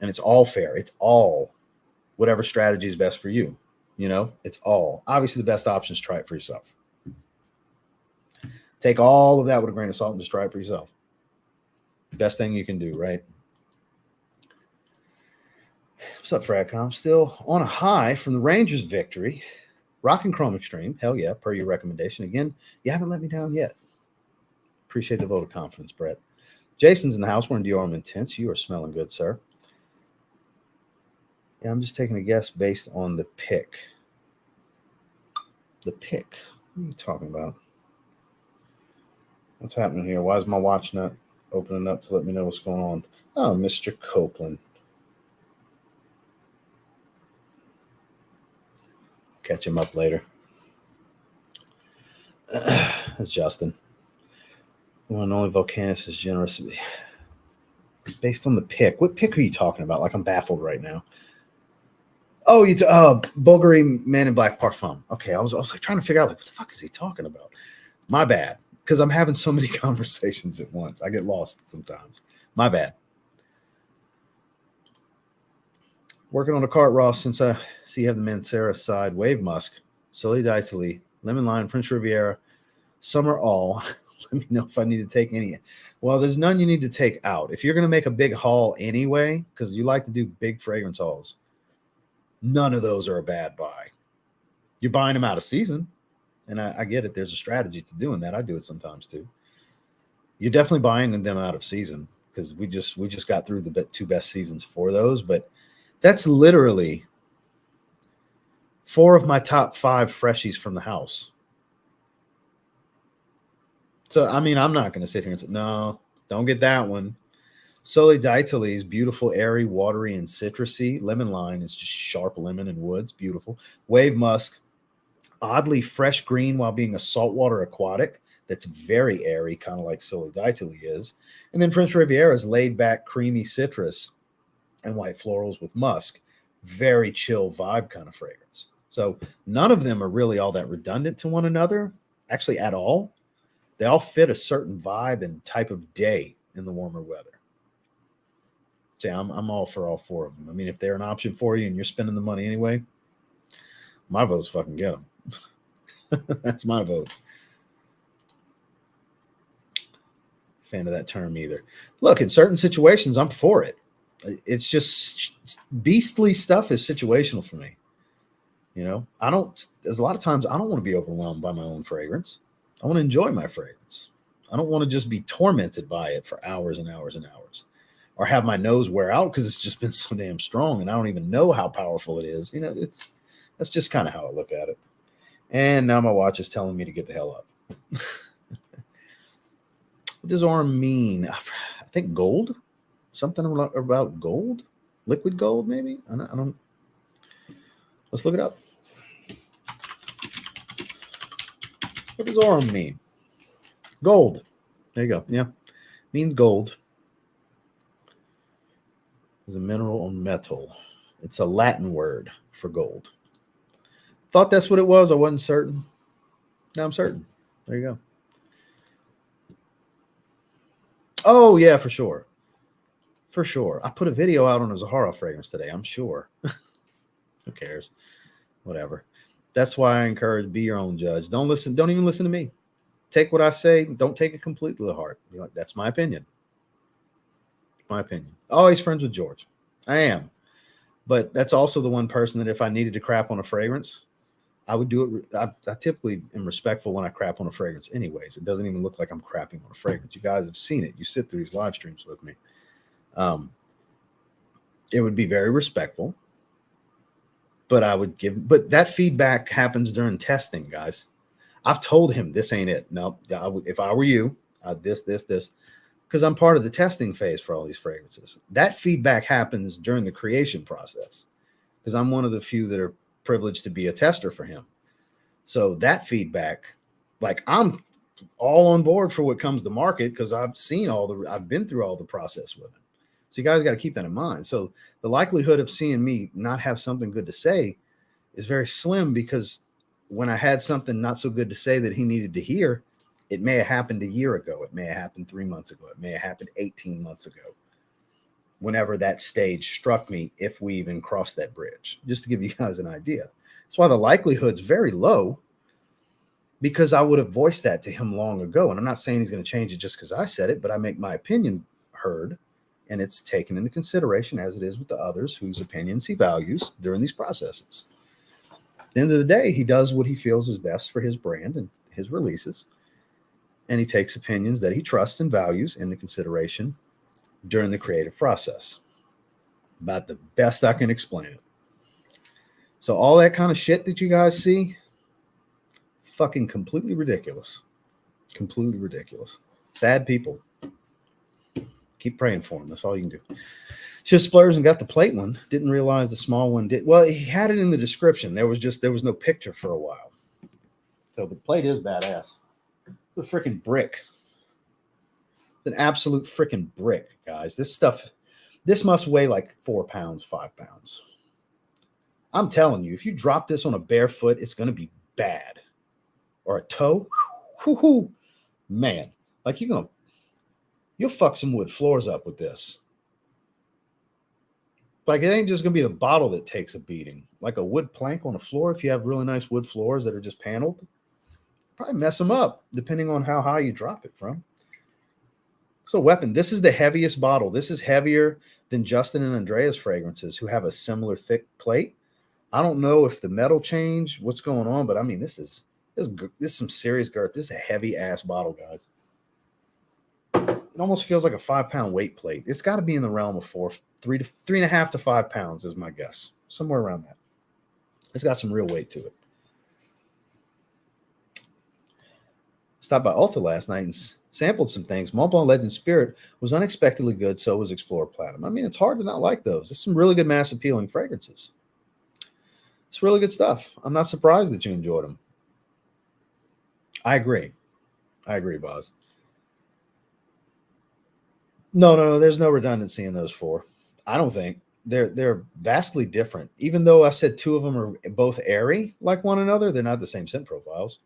And it's all fair. It's all whatever strategy is best for you. You know, it's all. Obviously, the best option is try it for yourself. Take all of that with a grain of salt and just try it for yourself. Best thing you can do, right? What's up, Fradcom? Still on a high from the Rangers' victory. Rockin' Chrome Extreme. Hell yeah, per your recommendation. Again, you haven't let me down yet. Appreciate the vote of confidence, Brett. Jason's in the house. We're in Dior Intense. You are smelling good, sir. Yeah, I'm just taking a guess based on the pick. The pick? What are you talking about? What's happening here? Why is my watch not opening up to let me know what's going on? Oh, Mr. Copeland. catch him up later. That's Justin. One and only Volcanus is generous. Based on the pick. What pick are you talking about? Like, I'm baffled right now. Oh, Bulgari Man in Black Parfum. Okay, I was like trying to figure out, like, what the fuck is he talking about? My bad, because I'm having so many conversations at once. I get lost sometimes. My bad. Working on a cart, Ross, since I see you have the Mancera side. Wave Musk, Soli d'Italy, Lemon Lime, French Riviera, Summer All. Let me know if I need to take any. Well, there's none you need to take out. If you're going to make a big haul anyway, because you like to do big fragrance hauls, none of those are a bad buy. You're buying them out of season, and I get it. There's a strategy to doing that. I do it sometimes too. You're definitely buying them out of season because we just got through the two best seasons for those, but that's literally 4 of my top 5 freshies from the house. So, I mean, I'm not going to sit here and say, no, don't get that one. Soli d'Italy is beautiful, airy, watery, and citrusy. Lemon Lime is just sharp lemon and woods. Beautiful. Wave Musk, oddly fresh green while being a saltwater aquatic. That's very airy, kind of like Soli d'Italy is. And then French Riviera is laid back, creamy citrus and white florals with musk. Very chill vibe kind of fragrance. So none of them are really all that redundant to one another, actually at all. They all fit a certain vibe and type of day in the warmer weather. See, I'm all for all 4 of them. I mean, if they're an option for you and you're spending the money anyway, my vote's fucking get them. That's my vote. Fan of that term either. Look, in certain situations, I'm for it. It's just beastly stuff is situational for me. You know, there's a lot of times I don't want to be overwhelmed by my own fragrance. I want to enjoy my fragrance. I don't want to just be tormented by it for hours and hours and hours, or have my nose wear out because it's just been so damn strong and I don't even know how powerful it is. You know, that's just kind of how I look at it. And now my watch is telling me to get the hell up. What does arm mean? I think gold. Something about gold, liquid gold, maybe. I don't. Let's look it up. What does aurum mean? Gold. There you go. Yeah. Means gold. It's a mineral or metal. It's a Latin word for gold. Thought that's what it was. I wasn't certain. Now I'm certain. There you go. Oh, yeah, for sure. For sure. I put a video out on a Zaharoff fragrance today. I'm sure. Who cares? Whatever. That's why I encourage, be your own judge. Don't even listen to me. Take what I say. Don't take it completely to heart. Be like, that's my opinion. My opinion. Always friends with George. I am. But that's also the one person that if I needed to crap on a fragrance, I would do it. I typically am respectful when I crap on a fragrance anyways. It doesn't even look like I'm crapping on a fragrance. You guys have seen it. You sit through these live streams with me. It would be very respectful. But but that feedback happens during testing, guys. I've told him this ain't it. No, if I were you, this, because I'm part of the testing phase for all these fragrances. That feedback happens during the creation process because I'm one of the few that are privileged to be a tester for him. So that feedback, like I'm all on board for what comes to market because I've been through all the process with him. So you guys got to keep that in mind. So the likelihood of seeing me not have something good to say is very slim because when I had something not so good to say that he needed to hear, it may have happened a year ago. It may have happened 3 months ago. It may have happened 18 months ago. Whenever that stage struck me, if we even crossed that bridge, just to give you guys an idea. That's why the likelihood's very low because I would have voiced that to him long ago. And I'm not saying he's going to change it just because I said it, but I make my opinion heard. And it's taken into consideration as it is with the others whose opinions he values during these processes. At the end of the day, he does what he feels is best for his brand and his releases. And he takes opinions that he trusts and values into consideration during the creative process. About the best I can explain it. So all that kind of shit that you guys see, fucking completely ridiculous. Completely ridiculous. Sad people. Keep praying for him. That's all you can do. Just splurged and got the plate one. Didn't realize the small one did. Well, he had it in the description. There was no picture for a while. So the plate is badass. It's a freaking brick. It's an absolute freaking brick, guys. This must weigh like 4 pounds, 5 pounds. I'm telling you, if you drop this on a bare foot, it's going to be bad. Or a toe, whoo, man. Like you'll fuck some wood floors up with this. Like it ain't just going to be the bottle that takes a beating. Like a wood plank on a floor, if you have really nice wood floors that are just paneled, probably mess them up depending on how high you drop it from. So weapon, this is the heaviest bottle. This is heavier than Justin and Andrea's fragrances who have a similar thick plate. I don't know if the metal changed, what's going on, but I mean, this is some serious girth. This is a heavy ass bottle, guys. It almost feels like a 5 pound weight plate. It's got to be in the realm of 3.5 to 5 pounds is my guess. Somewhere around that. It's got some real weight to it. Stopped by Ulta last night and sampled some things. Mont Blanc Legend Spirit was unexpectedly good. So was Explorer Platinum. I mean, it's hard to not like those. There's some really good mass appealing fragrances. It's really good stuff. I'm not surprised that you enjoyed them. I agree, Boz. No. There's no redundancy in those four. I don't think they're vastly different. Even though I said two of them are both airy like one another, they're not the same scent profiles.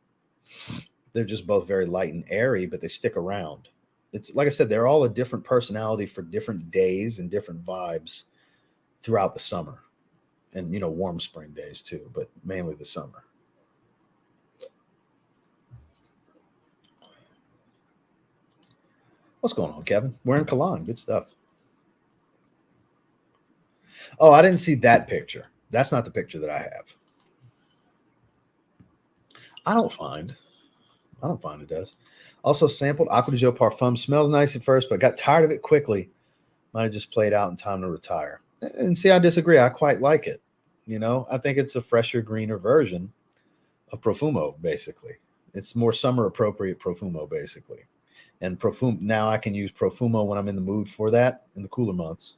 They're just both very light and airy, but they stick around. It's like I said, they're all a different personality for different days and different vibes throughout the summer. And, warm spring days too, but mainly the summer. What's going on, Kevin? We're in Cologne. Good stuff. Oh, I didn't see that picture. That's not the picture that I have. I don't find it does. Also sampled Acqua di Gio Parfum. Smells nice at first, but got tired of it quickly. Might have just played out in time to retire. And see, I disagree. I quite like it. I think it's a fresher, greener version of Profumo, basically. It's more summer appropriate Profumo, basically. And now I can use Profumo when I'm in the mood for that in the cooler months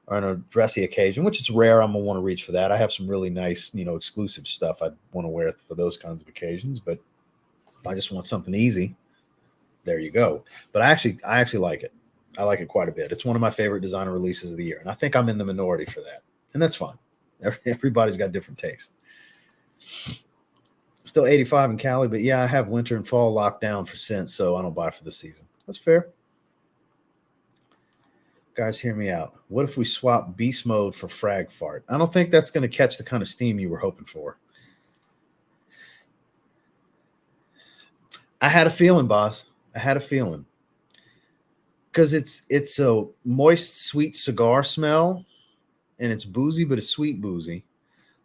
or on a dressy occasion, which it's rare I'm going to want to reach for that. I have some really nice, exclusive stuff I'd want to wear for those kinds of occasions, but if I just want something easy, there you go. But I actually like it. I like it quite a bit. It's one of my favorite designer releases of the year, and I think I'm in the minority for that, and that's fine. Everybody's got different taste. Still 85 in Cali, but yeah, I have winter and fall locked down for scents, so I don't buy for the season. That's fair. Guys, hear me out. What if we swap beast mode for frag fart? I don't think that's going to catch the kind of steam you were hoping for. I had a feeling, boss. I had a feeling. Because it's a moist, sweet cigar smell, and it's boozy, but it's sweet boozy.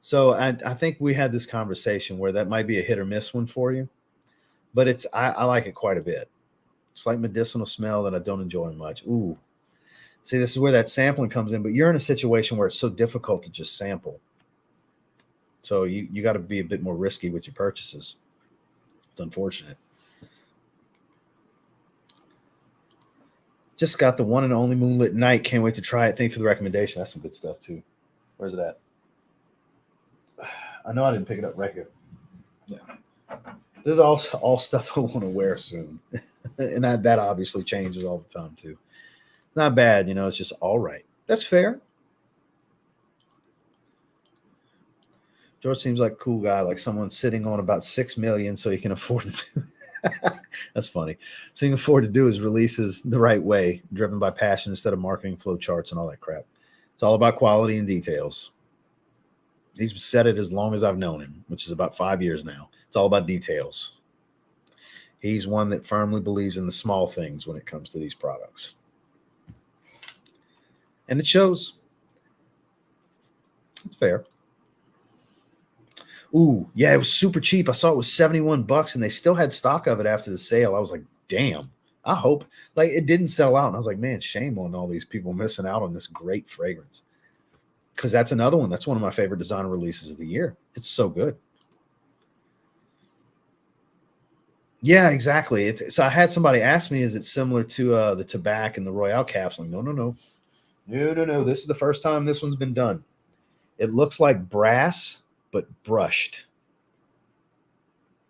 So I think we had this conversation where that might be a hit or miss one for you, but I like it quite a bit. It's like medicinal smell that I don't enjoy much. Ooh, see, this is where that sampling comes in, but you're in a situation where it's so difficult to just sample. So you got to be a bit more risky with your purchases. It's unfortunate. Just got the one and only Moonlit Night. Can't wait to try it. Thank you for the recommendation. That's some good stuff too. Where's it at? I know I didn't pick it up right here. Yeah. This is all stuff I want to wear soon. And that obviously changes all the time too. It's not bad, it's just all right. That's fair. George seems like a cool guy, like someone sitting on about 6 million so he can afford to. That's funny. So you can afford to do his releases the right way, driven by passion instead of marketing flow charts and all that crap. It's all about quality and details. He's said it as long as I've known him, which is about 5 years now. It's all about details. He's one that firmly believes in the small things when it comes to these products. And it shows. It's fair. Ooh, yeah, it was super cheap. I saw it was $71 and they still had stock of it after the sale. I was like, damn, I hope it didn't sell out. And I was like, man, shame on all these people missing out on this great fragrance. Because that's another one. That's one of my favorite designer releases of the year. It's so good. Yeah, exactly. So I had somebody ask me, is it similar to the Tobacco and the Royale capsule? No. No. This is the first time this one's been done. It looks like brass, but brushed.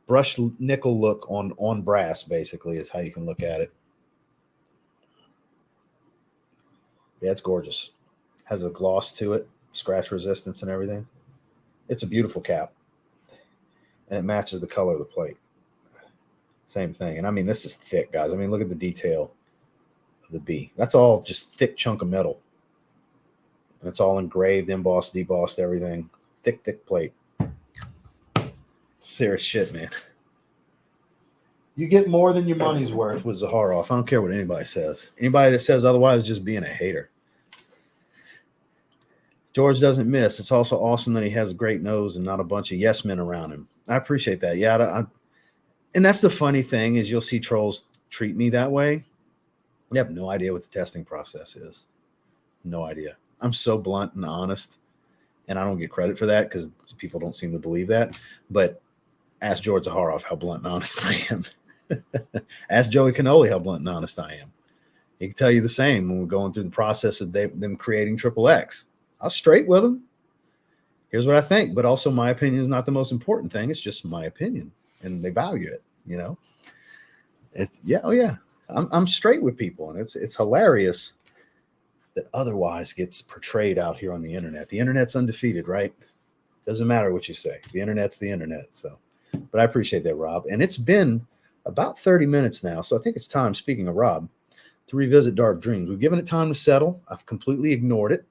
Brushed nickel look on brass, basically, is how you can look at it. Yeah, it's gorgeous. Has a gloss to it, scratch resistance and everything. It's a beautiful cap. And it matches the color of the plate. Same thing. And I mean, this is thick, guys. I mean, look at the detail of the B. That's all just thick chunk of metal. And it's all engraved, embossed, debossed, everything. Thick plate. Serious shit, man. You get more than your money's worth with Zaharoff. I don't care what anybody says. Anybody that says otherwise is just being a hater. George doesn't miss. It's also awesome that he has a great nose and not a bunch of yes men around him. I appreciate that. Yeah, and that's the funny thing is you'll see trolls treat me that way. They have no idea what the testing process is. No idea. I'm so blunt and honest, and I don't get credit for that because people don't seem to believe that. But ask George Zaharoff how blunt and honest I am. Ask Joey Cannoli how blunt and honest I am. He can tell you the same when we're going through the process of them creating XXX. I was straight with them. Here's what I think, but also my opinion is not the most important thing. It's just my opinion, and they value it. You know, I'm straight with people, and it's hilarious that otherwise gets portrayed out here on the internet. The internet's undefeated, right? Doesn't matter what you say. The internet's the internet. So, but I appreciate that, Rob. And it's been about 30 minutes now, so I think it's time. Speaking of Rob, to revisit Dark Dreams. We've given it time to settle. I've completely ignored it.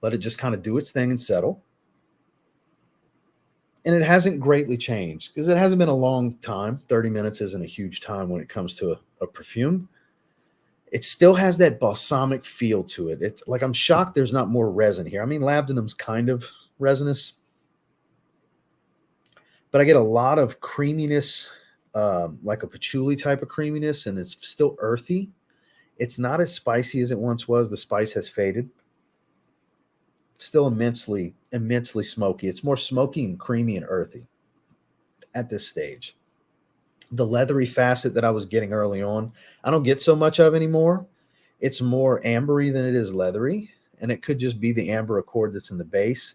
Let it just kind of do its thing and settle. And it hasn't greatly changed because it hasn't been a long time. 30 minutes isn't a huge time when it comes to a perfume. It still has that balsamic feel to it. It's like I'm shocked there's not more resin here. I mean, labdanum's kind of resinous, but I get a lot of creaminess, like a patchouli type of creaminess, and it's still earthy. It's not as spicy as it once was. The spice has faded. Still immensely smoky. It's more smoky and creamy and earthy at this stage. The leathery facet that I was getting early on, I don't get so much of anymore. It's more ambery than it is leathery, and it could just be the amber accord that's in the base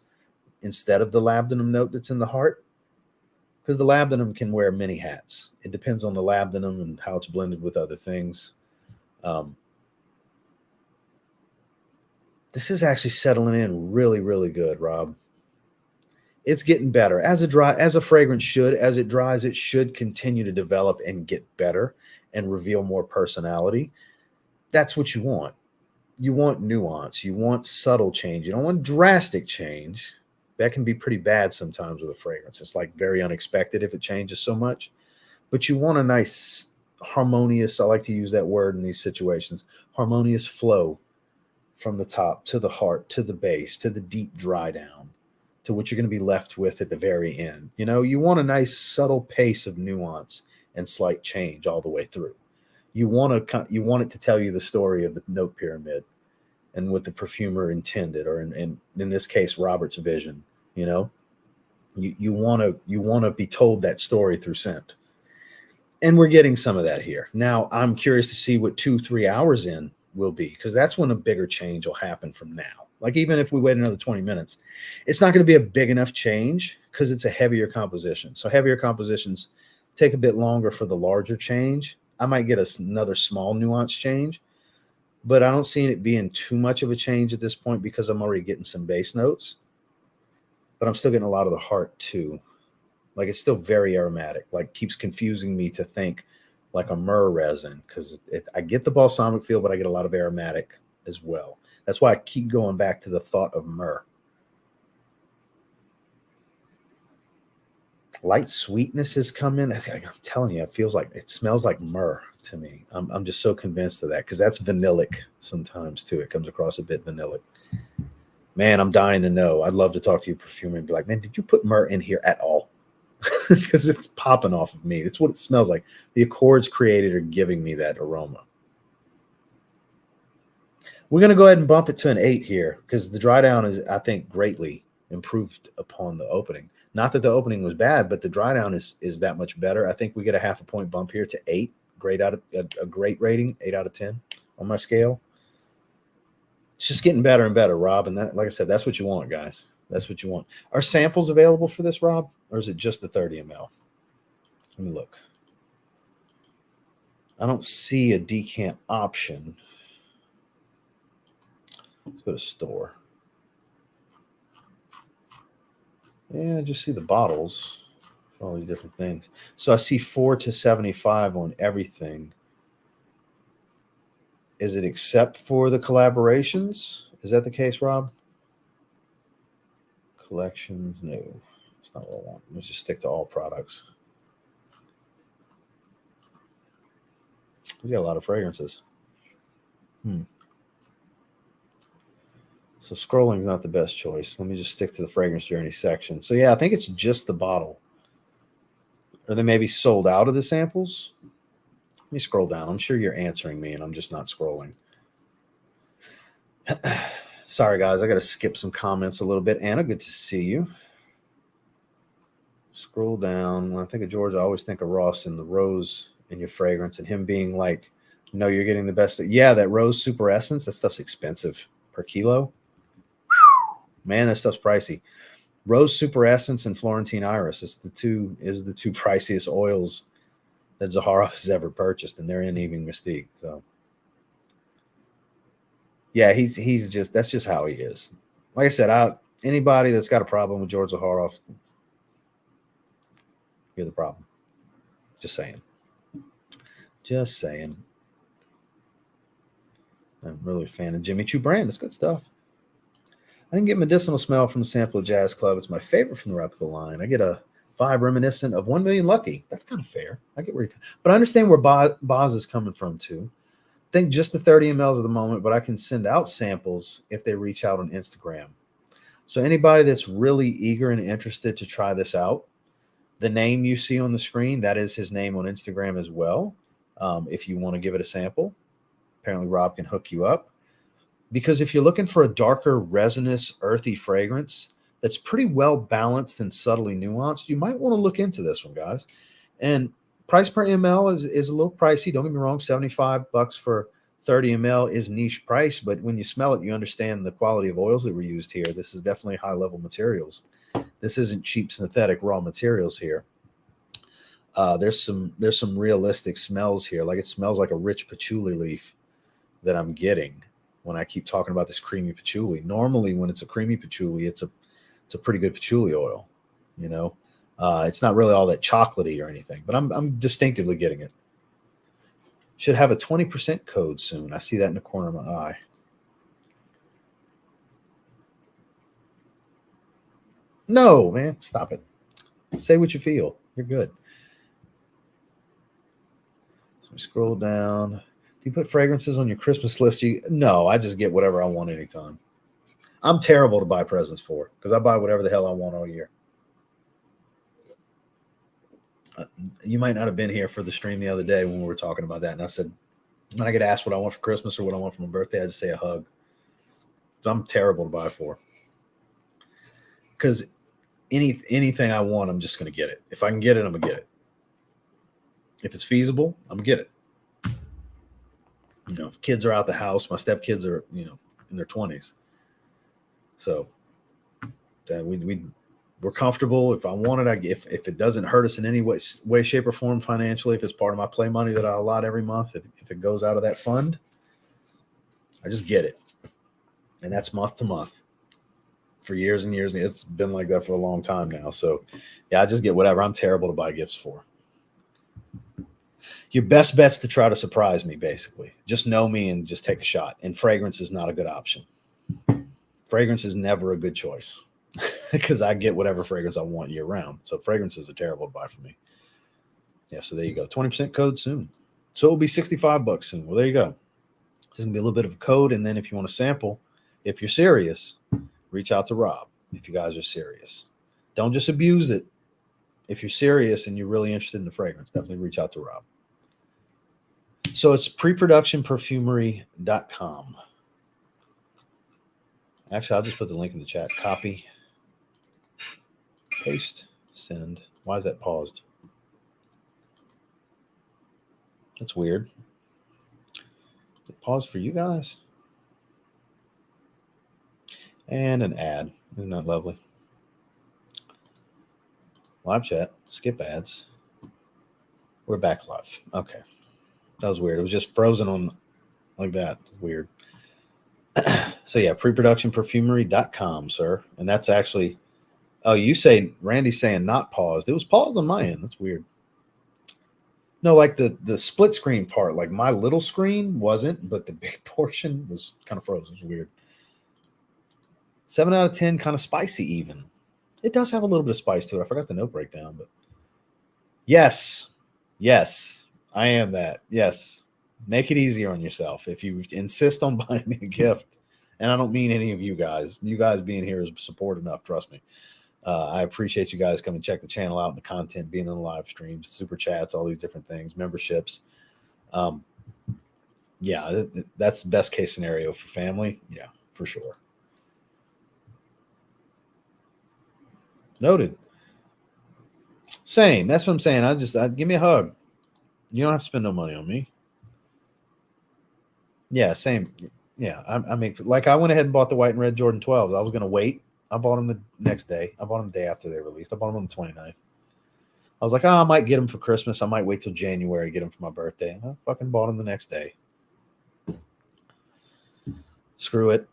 instead of the labdanum note that's in the heart, because the labdanum can wear many hats. It depends on the labdanum and how it's blended with other things. This is actually settling in really, really good, Rob. It's getting better. As a fragrance should. As it dries, it should continue to develop and get better and reveal more personality. That's what you want. You want nuance. You want subtle change. You don't want drastic change. That can be pretty bad sometimes with a fragrance. It's like very unexpected if it changes so much. But you want a nice, harmonious, I like to use that word in these situations, harmonious flow from the top to the heart, to the base, to the deep dry down, to what you're going to be left with at the very end. You know, you want a nice subtle pace of nuance and slight change all the way through. You want it to tell you the story of the note pyramid and what the perfumer intended, or in this case, Robert's vision. You know, you want to be told that story through scent, and we're getting some of that here. Now, I'm curious to see what 2-3 hours in will be, because that's when a bigger change will happen from now. Like, even if we wait another 20 minutes, it's not going to be a big enough change because it's a heavier composition. So heavier compositions take a bit longer for the larger change. I might get another small nuance change, but I don't see it being too much of a change at this point because I'm already getting some base notes, but I'm still getting a lot of the heart too. Like, it's still very aromatic, like keeps confusing me to think like a myrrh resin, because I get the balsamic feel, but I get a lot of aromatic as well. That's why I keep going back to the thought of myrrh. Light sweetness has come in. I'm telling you, it smells like myrrh to me. I'm just so convinced of that, because that's vanillic sometimes too. It comes across a bit vanillic. Man, I'm dying to know. I'd love to talk to you, perfumer, and be like, man, did you put myrrh in here at all? Because it's popping off of me. It's what it smells like. The accords created are giving me that aroma. We're going to go ahead and bump it to an 8 here, because the dry down is, I think, greatly improved upon the opening. Not that the opening was bad, but the dry down is that much better. I think we get a 0.5 point bump here to 8. A great rating, 8 out of 10 on my scale. It's just getting better and better, Rob. And that, like I said, that's what you want, guys. That's what you want. Are samples available for this, Rob? Or is it just the 30 ml? Let me look. I don't see a decant option. Let's go to store. Yeah, I just see the bottles. All these different things. So I see 4 to 75 on everything. Is it except for the collaborations? Is that the case, Rob? Collections? No, it's not what I want. Let's just stick to all products. He's got a lot of fragrances. So scrolling is not the best choice. Let me just stick to the fragrance journey section. So yeah, I think it's just the bottle. Or they may be sold out of the samples. Let me scroll down. I'm sure you're answering me and I'm just not scrolling. Sorry, guys. I got to skip some comments a little bit. Anna, good to see you. Scroll down. When I think of George, I always think of Ross and the rose in your fragrance and him being like, no, you're getting the best. Yeah, that rose super essence, that stuff's expensive per kilo. Man, that stuff's pricey. Rose super essence and Florentine iris is the two priciest oils that Zaharoff has ever purchased, and they're in even Mystique. So yeah, he's just, that's just how he is. Like I said, anybody that's got a problem with George Zaharoff, you're the problem. Just saying. Just saying. I'm really a fan of Jimmy Choo brand. It's good stuff. I didn't get medicinal smell from the sample of Jazz Club. It's my favorite from the replica line. I get a vibe reminiscent of 1 Million Lucky. That's kind of fair. I get where you're, but I understand where Boz is coming from too. I think just the 30 mLs at the moment, but I can send out samples if they reach out on Instagram. So anybody that's really eager and interested to try this out, the name you see on the screen, that is his name on Instagram as well. If you want to give it a sample, apparently Rob can hook you up. Because if you're looking for a darker, resinous, earthy fragrance that's pretty well balanced and subtly nuanced, you might want to look into this one, guys. And price per ml is a little pricey. Don't get me wrong, $75 for 30 ml is niche price, but when you smell it, you understand the quality of oils that were used here. This is definitely high-level materials. This isn't cheap synthetic raw materials here. There's some realistic smells here. Like it smells like a rich patchouli leaf that I'm getting when I keep talking about this creamy patchouli. Normally, when it's a creamy patchouli, it's a pretty good patchouli oil. You know, it's not really all that chocolatey or anything, but I'm distinctively getting it. Should have a 20% code soon. I see that in the corner of my eye. No, man, stop it. Say what you feel. You're good. So scroll down. Do you put fragrances on your Christmas list? No, I just get whatever I want anytime. I'm terrible to buy presents for because I buy whatever the hell I want all year. You might not have been here for the stream the other day when we were talking about that. And I said, when I get asked what I want for Christmas or what I want for my birthday, I just say a hug. So I'm terrible to buy for. Because anything I want, I'm just going to get it. If I can get it, I'm going to get it. If it's feasible, I'm going to get it. You know, if kids are out the house. My stepkids are, you know, in their 20s. So we're comfortable. If I want it, if it doesn't hurt us in any way, shape, or form financially, if it's part of my play money that I allot every month, if it goes out of that fund, I just get it. And that's month to month for years and years. It's been like that for a long time now. So yeah, I just get whatever. I'm terrible to buy gifts for. Your best bet's to try to surprise me, basically. Just know me and just take a shot. And fragrance is not a good option. Fragrance is never a good choice because I get whatever fragrance I want year round. So fragrances are terrible to buy for me. Yeah, so there you go. 20% code soon. So it'll be $65 soon. Well, there you go. There's going to be a little bit of a code. And then if you want to sample, if you're serious, reach out to Rob if you guys are serious. Don't just abuse it. If you're serious and you're really interested in the fragrance, definitely reach out to Rob. So it's preproductionperfumery.com. Actually, I'll just put the link in the chat. Copy, paste, send. Why is that paused? That's weird. It paused for you guys? And an ad. Isn't that lovely? Live chat. Skip ads. We're back live. Okay. That was weird. It was just frozen on like that. Weird. So yeah, preproductionperfumery.com, sir. And that's actually, oh, you say, Randy's saying not paused. It was paused on my end. That's weird. No, like the split screen part, like my little screen wasn't, but the big portion was kind of frozen. It was weird. 7 out of 10, kind of spicy even. It does have a little bit of spice to it. I forgot the note breakdown, but yes, I am that. Yes. Make it easier on yourself. If you insist on buying me a gift, and I don't mean any of you guys being here is support enough. Trust me. I appreciate you guys coming check the channel out and the content, being in the live streams, super chats, all these different things, memberships. Yeah, that's the best case scenario for family. Yeah, for sure. Noted. Same. That's what I'm saying. Give me a hug. You don't have to spend no money on me. Yeah, same. Yeah, I mean, like I went ahead and bought the white and red Jordan 12s. I was going to wait. I bought them the next day. I bought them the day after they released. I bought them on the 29th. I was like, oh, I might get them for Christmas. I might wait till January to get them for my birthday. I fucking bought them the next day. Screw it.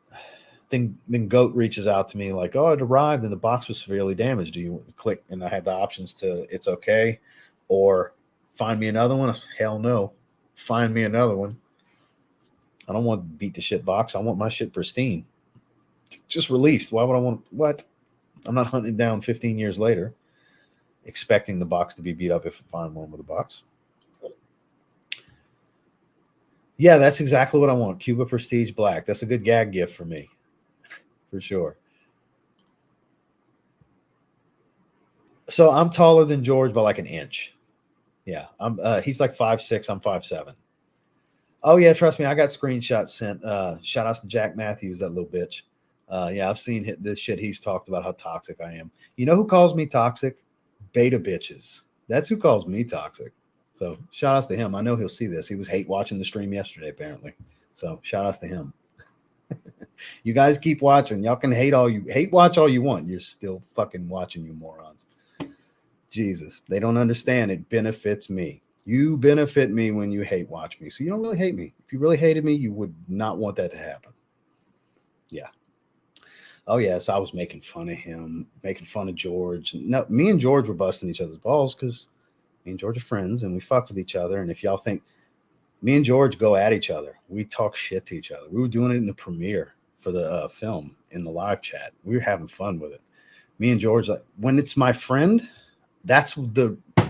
Then Goat reaches out to me like, oh, it arrived and the box was severely damaged. Do you click? And I had the options to it's okay or find me another one. Hell no. Find me another one. I don't want to beat the shit box. I want my shit pristine. Just released. Why would I want what? I'm not hunting down 15 years later, expecting the box to be beat up if I find one with a box. Yeah, that's exactly what I want. Cuba Prestige Black. That's a good gag gift for me. For sure. So I'm taller than George by like an inch. Yeah. He's like 5'6", I'm 5'7". Oh yeah, trust me, I got screenshots sent. Shout outs to Jack Matthews, that little bitch. Yeah, I've seen this shit he's talked about how toxic I am. You know who calls me toxic? Beta bitches. That's who calls me toxic. So shout outs to him. I know he'll see this. He was hate watching the stream yesterday, apparently. So shout outs to him. You guys keep watching. Y'all can hate watch all you want. You're still fucking watching, you morons. Jesus, they don't understand. It benefits me. You benefit me when you hate watch me. So you don't really hate me. If you really hated me, you would not want that to happen. Yeah. Oh, yes. I was making fun of him, making fun of George. No, me and George were busting each other's balls because me and George are friends and we fuck with each other. And if y'all think me and George go at each other, we talk shit to each other. We were doing it in the premiere for the film in the live chat. We were having fun with it. Me and George, like when it's my friend, that's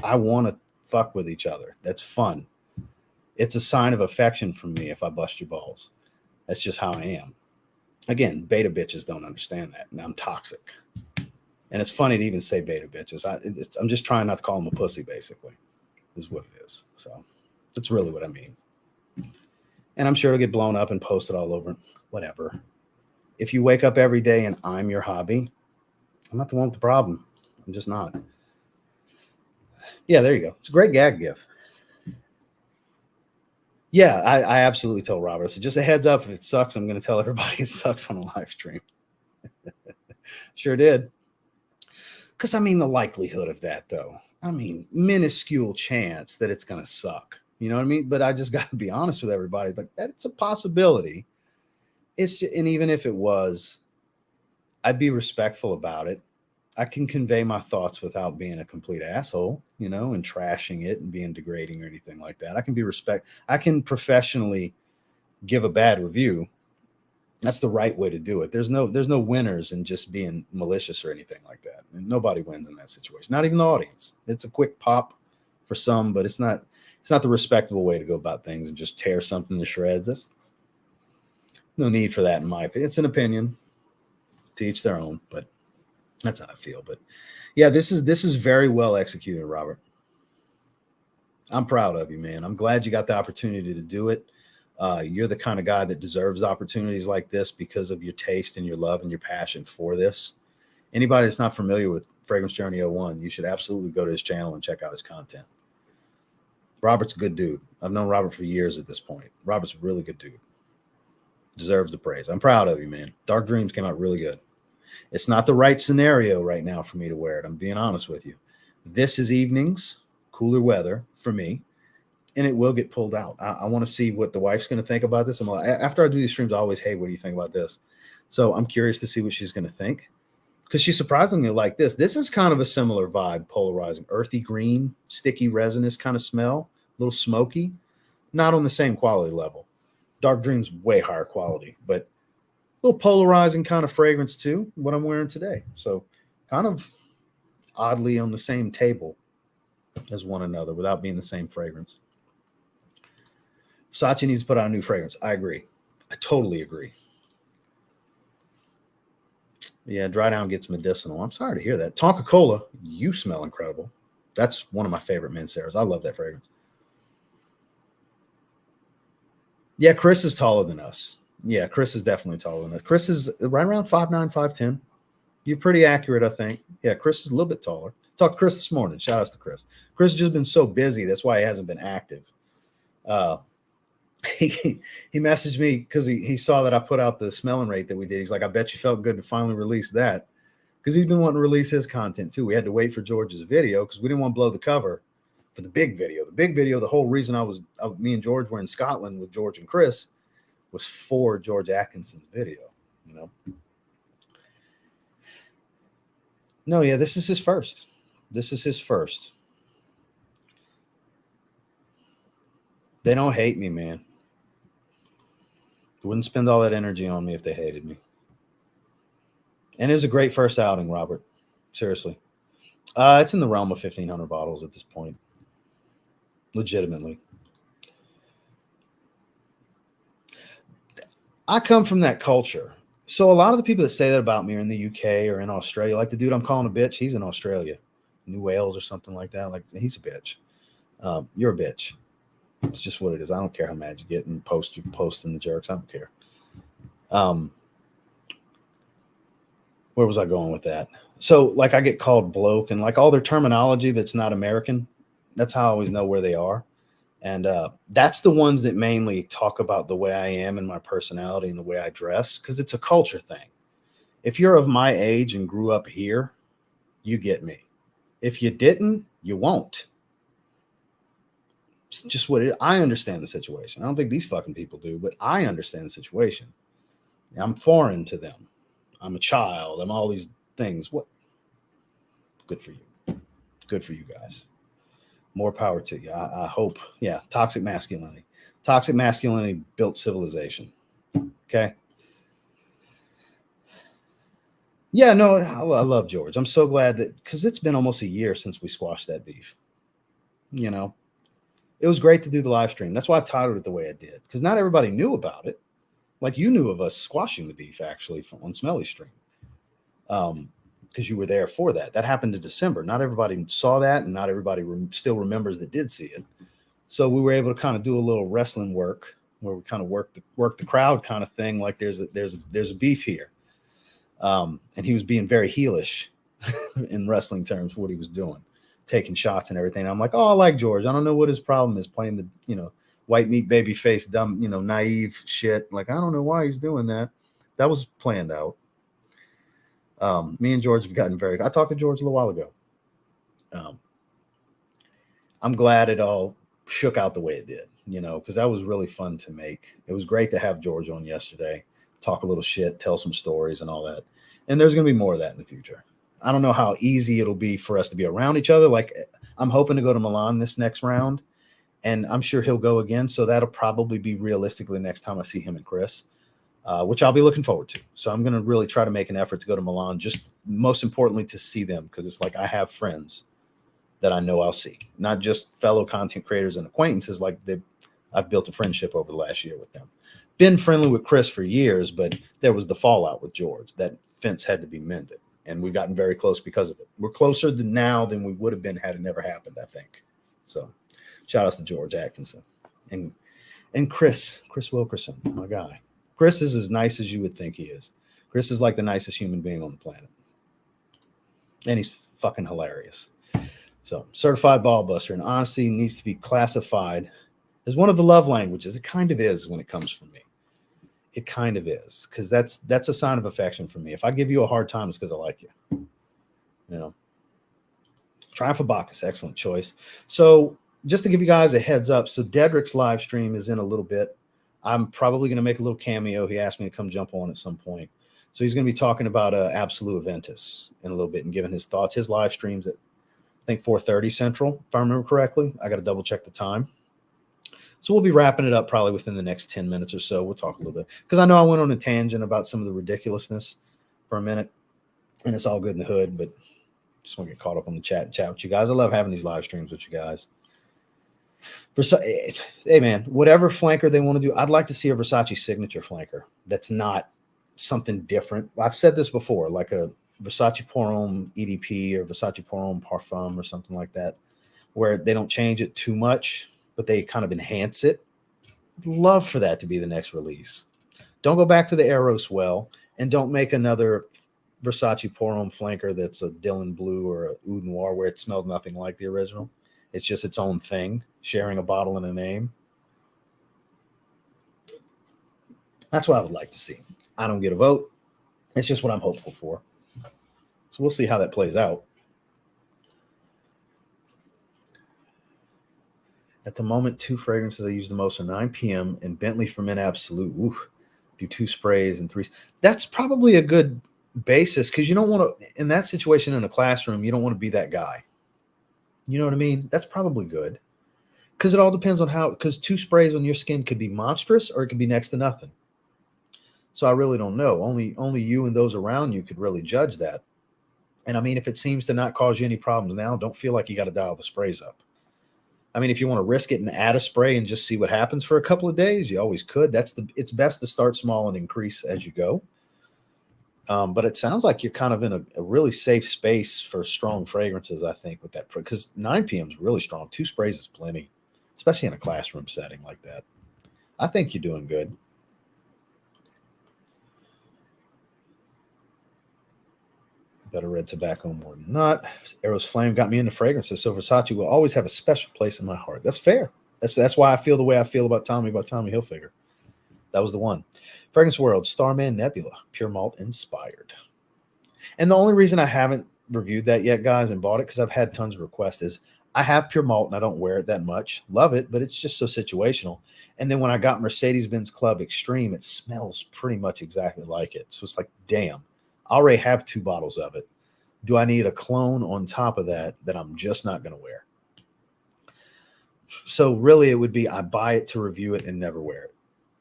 I want to fuck with each other. That's fun. It's a sign of affection from me if I bust your balls. That's just how I am. Again, beta bitches don't understand that. And I'm toxic. And it's funny to even say beta bitches. I'm just trying not to call them a pussy, basically, is what it is. So that's really what I mean. And I'm sure it'll get blown up and posted all over. Whatever. If you wake up every day and I'm your hobby, I'm not the one with the problem. I'm just not. Yeah, there you go. It's a great gag gift. Yeah, I absolutely told Robert. So just a heads up, if it sucks, I'm going to tell everybody it sucks on a live stream. Sure did. Because, I mean, the likelihood of that, though. I mean, minuscule chance that it's going to suck. You know what I mean? But I just got to be honest with everybody. Like, that's a possibility. It's just, and even if it was, I'd be respectful about it. I can convey my thoughts without being a complete asshole, you know, and trashing it and being degrading or anything like that. I can professionally give a bad review. That's the right way to do it. There's no winners in just being malicious or anything like that. And nobody wins in that situation. Not even the audience. It's a quick pop for some, but it's not the respectable way to go about things and just tear something to shreds. That's no need for that in my opinion. It's an opinion, to each their own, but that's how I feel. But yeah, this is very well executed, Robert. I'm proud of you, man. I'm glad you got the opportunity to do it. You're the kind of guy that deserves opportunities like this because of your taste and your love and your passion for this. Anybody that's not familiar with Fragrance Journey01, you should absolutely go to his channel and check out his content. Robert's a good dude. I've known Robert for years at this point. Robert's a really good dude. Deserves the praise. I'm proud of you, man. Dark Dreams came out really good. It's not the right scenario right now for me to wear it. I'm being honest with you. This is evenings, cooler weather for me, and it will get pulled out. I want to see what the wife's going to think about this. I'm like, after I do these streams, I always, hey, what do you think about this? So I'm curious to see what she's going to think, because she surprisingly liked this. This is kind of a similar vibe, polarizing, earthy green, sticky, resinous kind of smell, a little smoky, not on the same quality level. Dark Dreams, way higher quality, but a little polarizing kind of fragrance too, what I'm wearing today. So kind of oddly on the same table as one another without being the same fragrance. Versace needs to put out a new fragrance. I agree. I totally agree. Yeah, Dry Down gets medicinal. I'm sorry to hear that. Tonka Cola, you smell incredible. That's one of my favorite Manceras. I love that fragrance. Yeah, Chris is taller than us. Yeah, Chris is definitely taller than us. Chris is right around 5'9", 5'10". You're pretty accurate, I think. Yeah, Chris is a little bit taller. Talked to Chris this morning. Shout out to Chris. Chris has just been so busy. That's why he hasn't been active. He messaged me because he saw that I put out the smelling rate that we did. He's like, I bet you felt good to finally release that, because he's been wanting to release his content too. We had to wait for George's video because we didn't want to blow the cover for the big video. The big video, the whole reason me and George were in Scotland with George and Chris was for George Atkinson's video, you know. No, yeah, this is his first. This is his first. They don't hate me, man. Wouldn't spend all that energy on me if they hated me. And it was a great first outing, Robert. Seriously. It's in the realm of 1,500 bottles at this point. Legitimately. I come from that culture. So a lot of the people that say that about me are in the UK or in Australia. Like the dude I'm calling a bitch, he's in Australia. New Wales or something like that. Like, he's a bitch. You're a bitch. It's just what it is. I don't care how mad you get and you're posting the jerks. I don't care. Where was I going with that? So like I get called bloke and like all their terminology that's not American. That's how I always know where they are. And that's the ones that mainly talk about the way I am and my personality and the way I dress, because it's a culture thing. If you're of my age and grew up here, you get me. If you didn't, you won't. It's just what it is. I understand the situation. I don't think these fucking people do, but I understand the situation. I'm foreign to them. I'm a child. I'm all these things. What? Good for you. Good for you guys. More power to you. I hope. Yeah. Toxic masculinity. Toxic masculinity built civilization. Okay. Yeah, no, I love George. I'm so glad that, because it's been almost a year since we squashed that beef. You know, it was great to do the live stream. That's why I titled it the way I did, because not everybody knew about it. Like, you knew of us squashing the beef actually on Smelly Stream. Because you were there for that. That happened in December. Not everybody saw that, and not everybody still remembers that did see it. So we were able to kind of do a little wrestling work where we kind of work the crowd kind of thing. Like there's a beef here, and he was being very heelish in wrestling terms for what he was doing, taking shots and everything. I'm like, oh, I like George. I don't know what his problem is, playing the white meat baby face, dumb naive shit. Like, I don't know why he's doing that. That was planned out. Me and George have gotten I talked to George a little while ago. I'm glad it all shook out the way it did, because that was really fun to make. It was great to have George on yesterday, talk a little shit, tell some stories and all that. And there's going to be more of that in the future. I don't know how easy it'll be for us to be around each other. Like, I'm hoping to go to Milan this next round, and I'm sure he'll go again. So that'll probably be realistically the next time I see him and Chris. Which I'll be looking forward to. So I'm going to really try to make an effort to go to Milan, just most importantly to see them, because it's like I have friends that I know I'll see, not just fellow content creators and acquaintances. Like, I've built a friendship over the last year with them. Been friendly with Chris for years, but there was the fallout with George. That fence had to be mended, and we've gotten very close because of it. We're closer now than we would have been had it never happened, I think. So shout out to George Atkinson and Chris Wilkerson, my guy. Chris is as nice as you would think he is. Chris is like the nicest human being on the planet. And he's fucking hilarious. So, certified ball buster, and honesty needs to be classified as one of the love languages. It kind of is when it comes from me. It kind of is, because that's a sign of affection for me. If I give you a hard time, it's because I like you. You know. Triumph of Bacchus, excellent choice. So just to give you guys a heads up, so Dedrick's live stream is in a little bit. I'm probably going to make a little cameo. He asked me to come jump on at some point. So he's going to be talking about Absolute Aventus in a little bit and giving his thoughts. His live streams at, I think, 4:30 Central, if I remember correctly. I got to double check the time. So we'll be wrapping it up probably within the next 10 minutes or so. We'll talk a little bit, because I know I went on a tangent about some of the ridiculousness for a minute, and it's all good in the hood, but just want to get caught up on the chat with you guys. I love having these live streams with you guys. Hey, man, whatever flanker they want to do, I'd like to see a Versace signature flanker that's not something different. I've said this before, like a Versace Pour Homme EDP or Versace Pour Homme Parfum or something like that, where they don't change it too much, but they kind of enhance it. Love for that to be the next release. Don't go back to the Eros well, and don't make another Versace Pour Homme flanker that's a Dylan Blue or a Oud Noir where it smells nothing like the original. It's just its own thing, sharing a bottle and a name. That's what I would like to see. I don't get a vote. It's just what I'm hopeful for. So we'll see how that plays out. At the moment, 2 fragrances I use the most are 9 p.m. and Bentley for Men Absolute. Oof, do 2 sprays and 3. That's probably a good basis, because you don't want to, in that situation in a classroom, you don't want to be that guy. You know what I mean? That's probably good, because it all depends on how, because 2 sprays on your skin could be monstrous or it could be next to nothing. So I really don't know. Only you and those around you could really judge that. And I mean, if it seems to not cause you any problems now, don't feel like you got to dial the sprays up. I mean, if you want to risk it and add a spray and just see what happens for a couple of days, you always could. It's best to start small and increase as you go. But it sounds like you're kind of in a really safe space for strong fragrances, I think, with that, because 9 p.m. is really strong. 2 sprays is plenty, especially in a classroom setting like that. I think you're doing good. Better red tobacco more than not. Eros Flame got me into fragrances, so Versace will always have a special place in my heart. That's fair. That's why I feel the way I feel about Tommy Hilfiger. That was the one. Fragrance World, Starman Nebula, Pure Malt inspired. And the only reason I haven't reviewed that yet, guys, and bought it, because I've had tons of requests, is I have Pure Malt and I don't wear it that much. Love it, but it's just so situational. And then when I got Mercedes-Benz Club Extreme, it smells pretty much exactly like it. So it's like, damn, I already have 2 bottles of it. Do I need a clone on top of that I'm just not going to wear? So really it would be, I buy it to review it and never wear it.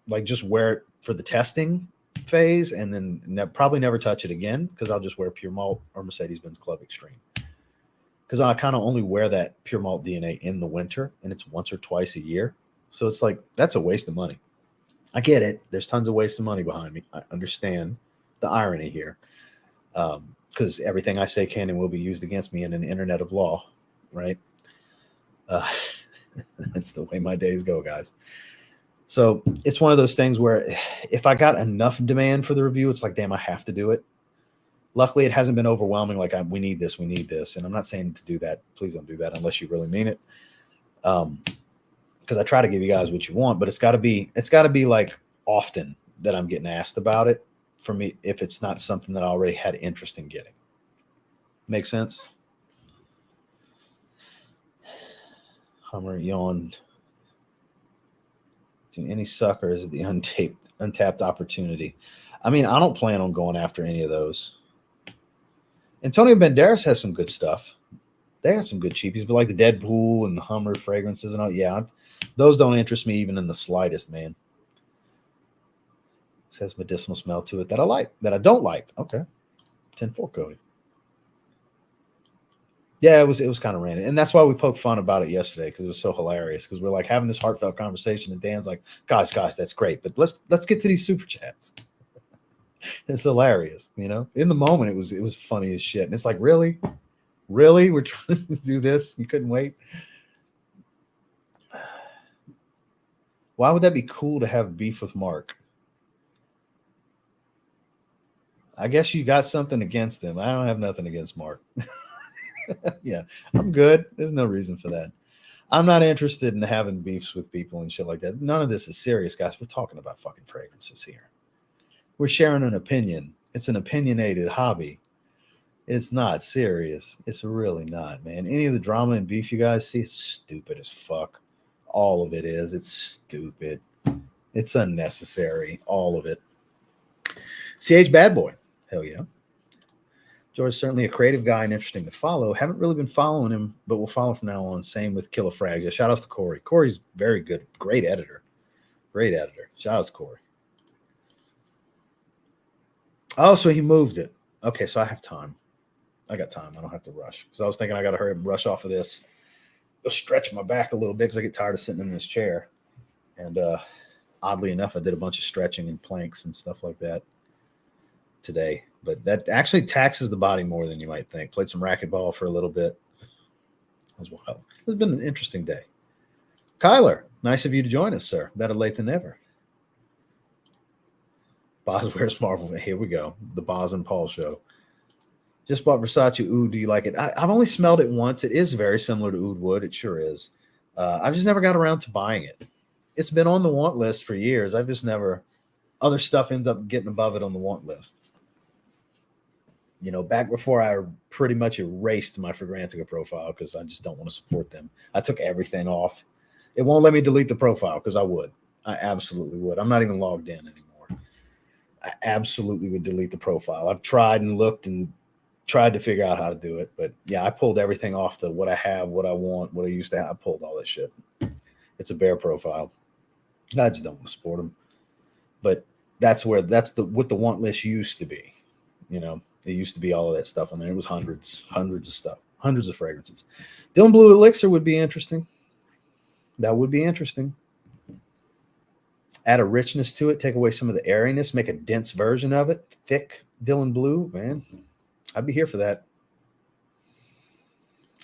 Like, just wear it for the testing phase and then probably never touch it again, because I'll just wear Pure Malt or Mercedes-Benz Club Extreme. Because I kind of only wear that Pure Malt DNA in the winter, and it's once or twice a year. So it's like, that's a waste of money. I get it. There's tons of waste of money behind me. I understand the irony here. Because everything I say can and will be used against me in an internet of law, right? That's the way my days go, guys. So it's one of those things where if I got enough demand for the review, it's like, damn, I have to do it. Luckily, it hasn't been overwhelming. Like, we need this. And I'm not saying to do that. Please don't do that unless you really mean it. Because I try to give you guys what you want, but it's got to be like often that I'm getting asked about it for me, if it's not something that I already had interest in getting. Make sense? Hummer yawned. Any sucker is the untapped opportunity. I mean, I don't plan on going after any of those. Antonio Banderas has some good stuff. They have some good cheapies, but like the Deadpool and the Hummer fragrances and all, yeah, those don't interest me even in the slightest, man. It has medicinal smell to it that I like, that I don't like. Okay. 10-4 Cody. Yeah, it was kind of random. And that's why we poked fun about it yesterday, because it was so hilarious. Because we're like having this heartfelt conversation, and Dan's like, guys, that's great. But let's get to these super chats. It's hilarious, you know? In the moment, it was funny as shit. And it's like, really? Really? We're trying to do this? You couldn't wait? Why would that be cool to have beef with Mark? I guess you got something against him. I don't have nothing against Mark. Yeah, I'm good. There's no reason for that. I'm not interested in having beefs with people and shit like that. None of this is serious, guys. We're talking about fucking fragrances here. We're sharing an opinion. It's an opinionated hobby. It's not serious. It's really not, man. Any of the drama and beef you guys see, it's stupid as fuck. All of it is. It's stupid. It's unnecessary. All of it. CH Bad Boy. Hell yeah. George is certainly a creative guy and interesting to follow. Haven't really been following him, but we'll follow from now on. Same with Killer Frags. Yeah, shout outs to Corey. Corey's very good. Great editor. Great editor. Shout outs to Corey. Oh, so he moved it. Okay, so I have time. I got time. I don't have to rush. Because I was thinking I got to hurry up and rush off of this. Go stretch my back a little bit because I get tired of sitting in this chair. And oddly enough, I did a bunch of stretching and planks and stuff like that today. But that actually taxes the body more than you might think. Played some racquetball for a little bit as well. It's been an interesting day. Kyler, nice of you to join us, sir. Better late than never. Boz Wears Marvel. Here we go. The Boz and Paul show. Just bought Versace Oud. Do you like it? I've only smelled it once. It is very similar to Oud Wood. It sure is. I've just never got around to buying it. It's been on the want list for years. I've just never. Other stuff ends up getting above it on the want list. You know, back before I pretty much erased my Fragrantica profile because I just don't want to support them. I took everything off. It won't let me delete the profile because I would. I absolutely would. I'm not even logged in anymore. I absolutely would delete the profile. I've tried and looked and tried to figure out how to do it. But yeah, I pulled everything off to what I have, what I want, what I used to have. I pulled all that shit. It's a bare profile. I just don't want to support them. But that's what the want list used to be. You know, it used to be all of that stuff on there. It was hundreds of stuff, hundreds of fragrances. Dylan Blue Elixir would be interesting. That would be interesting. Add a richness to it, take away some of the airiness, make a dense version of it. Thick Dylan Blue, man. I'd be here for that.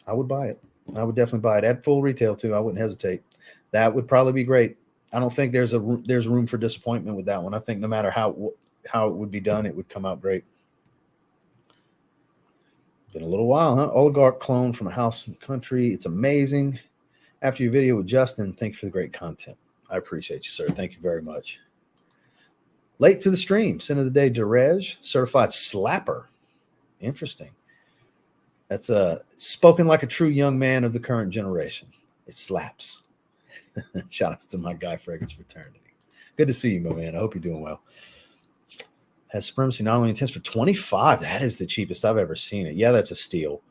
I would buy it. I would definitely buy it at full retail too. I wouldn't hesitate. That would probably be great. I don't think there's room for disappointment with that one. I think no matter how it would be done, it would come out great. Been a little while, huh? Oligarch clone from a house and country. It's amazing. After your video with Justin, thank you for the great content. I appreciate you, sir. Thank you very much. Late to the stream. Scent of the day, Derej, certified slapper. Interesting. That's spoken like a true young man of the current generation. It slaps. Shout out to my guy Fragrance Fraternity. Good to see you, my man. I hope you're doing well. Has supremacy not only intense for 25. That is the cheapest I've ever seen it. Yeah, that's a steal.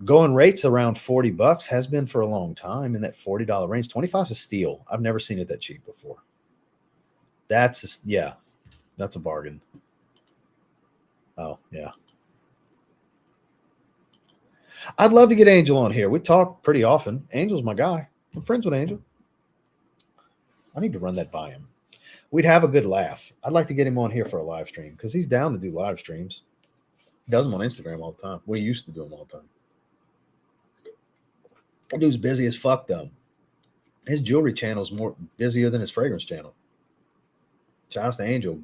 Going rates around $40 has been for a long time in that $40 range. 25 is a steal. I've never seen it that cheap before. That's a bargain. Oh, yeah. I'd love to get Angel on here. We talk pretty often. Angel's my guy. I'm friends with Angel. I need to run that by him. We'd have a good laugh. I'd like to get him on here for a live stream because he's down to do live streams. He does them on Instagram all the time. We used to do them all the time. That dude's busy as fuck, though. His jewelry channel's more busier than his fragrance channel. Shout out to Angel.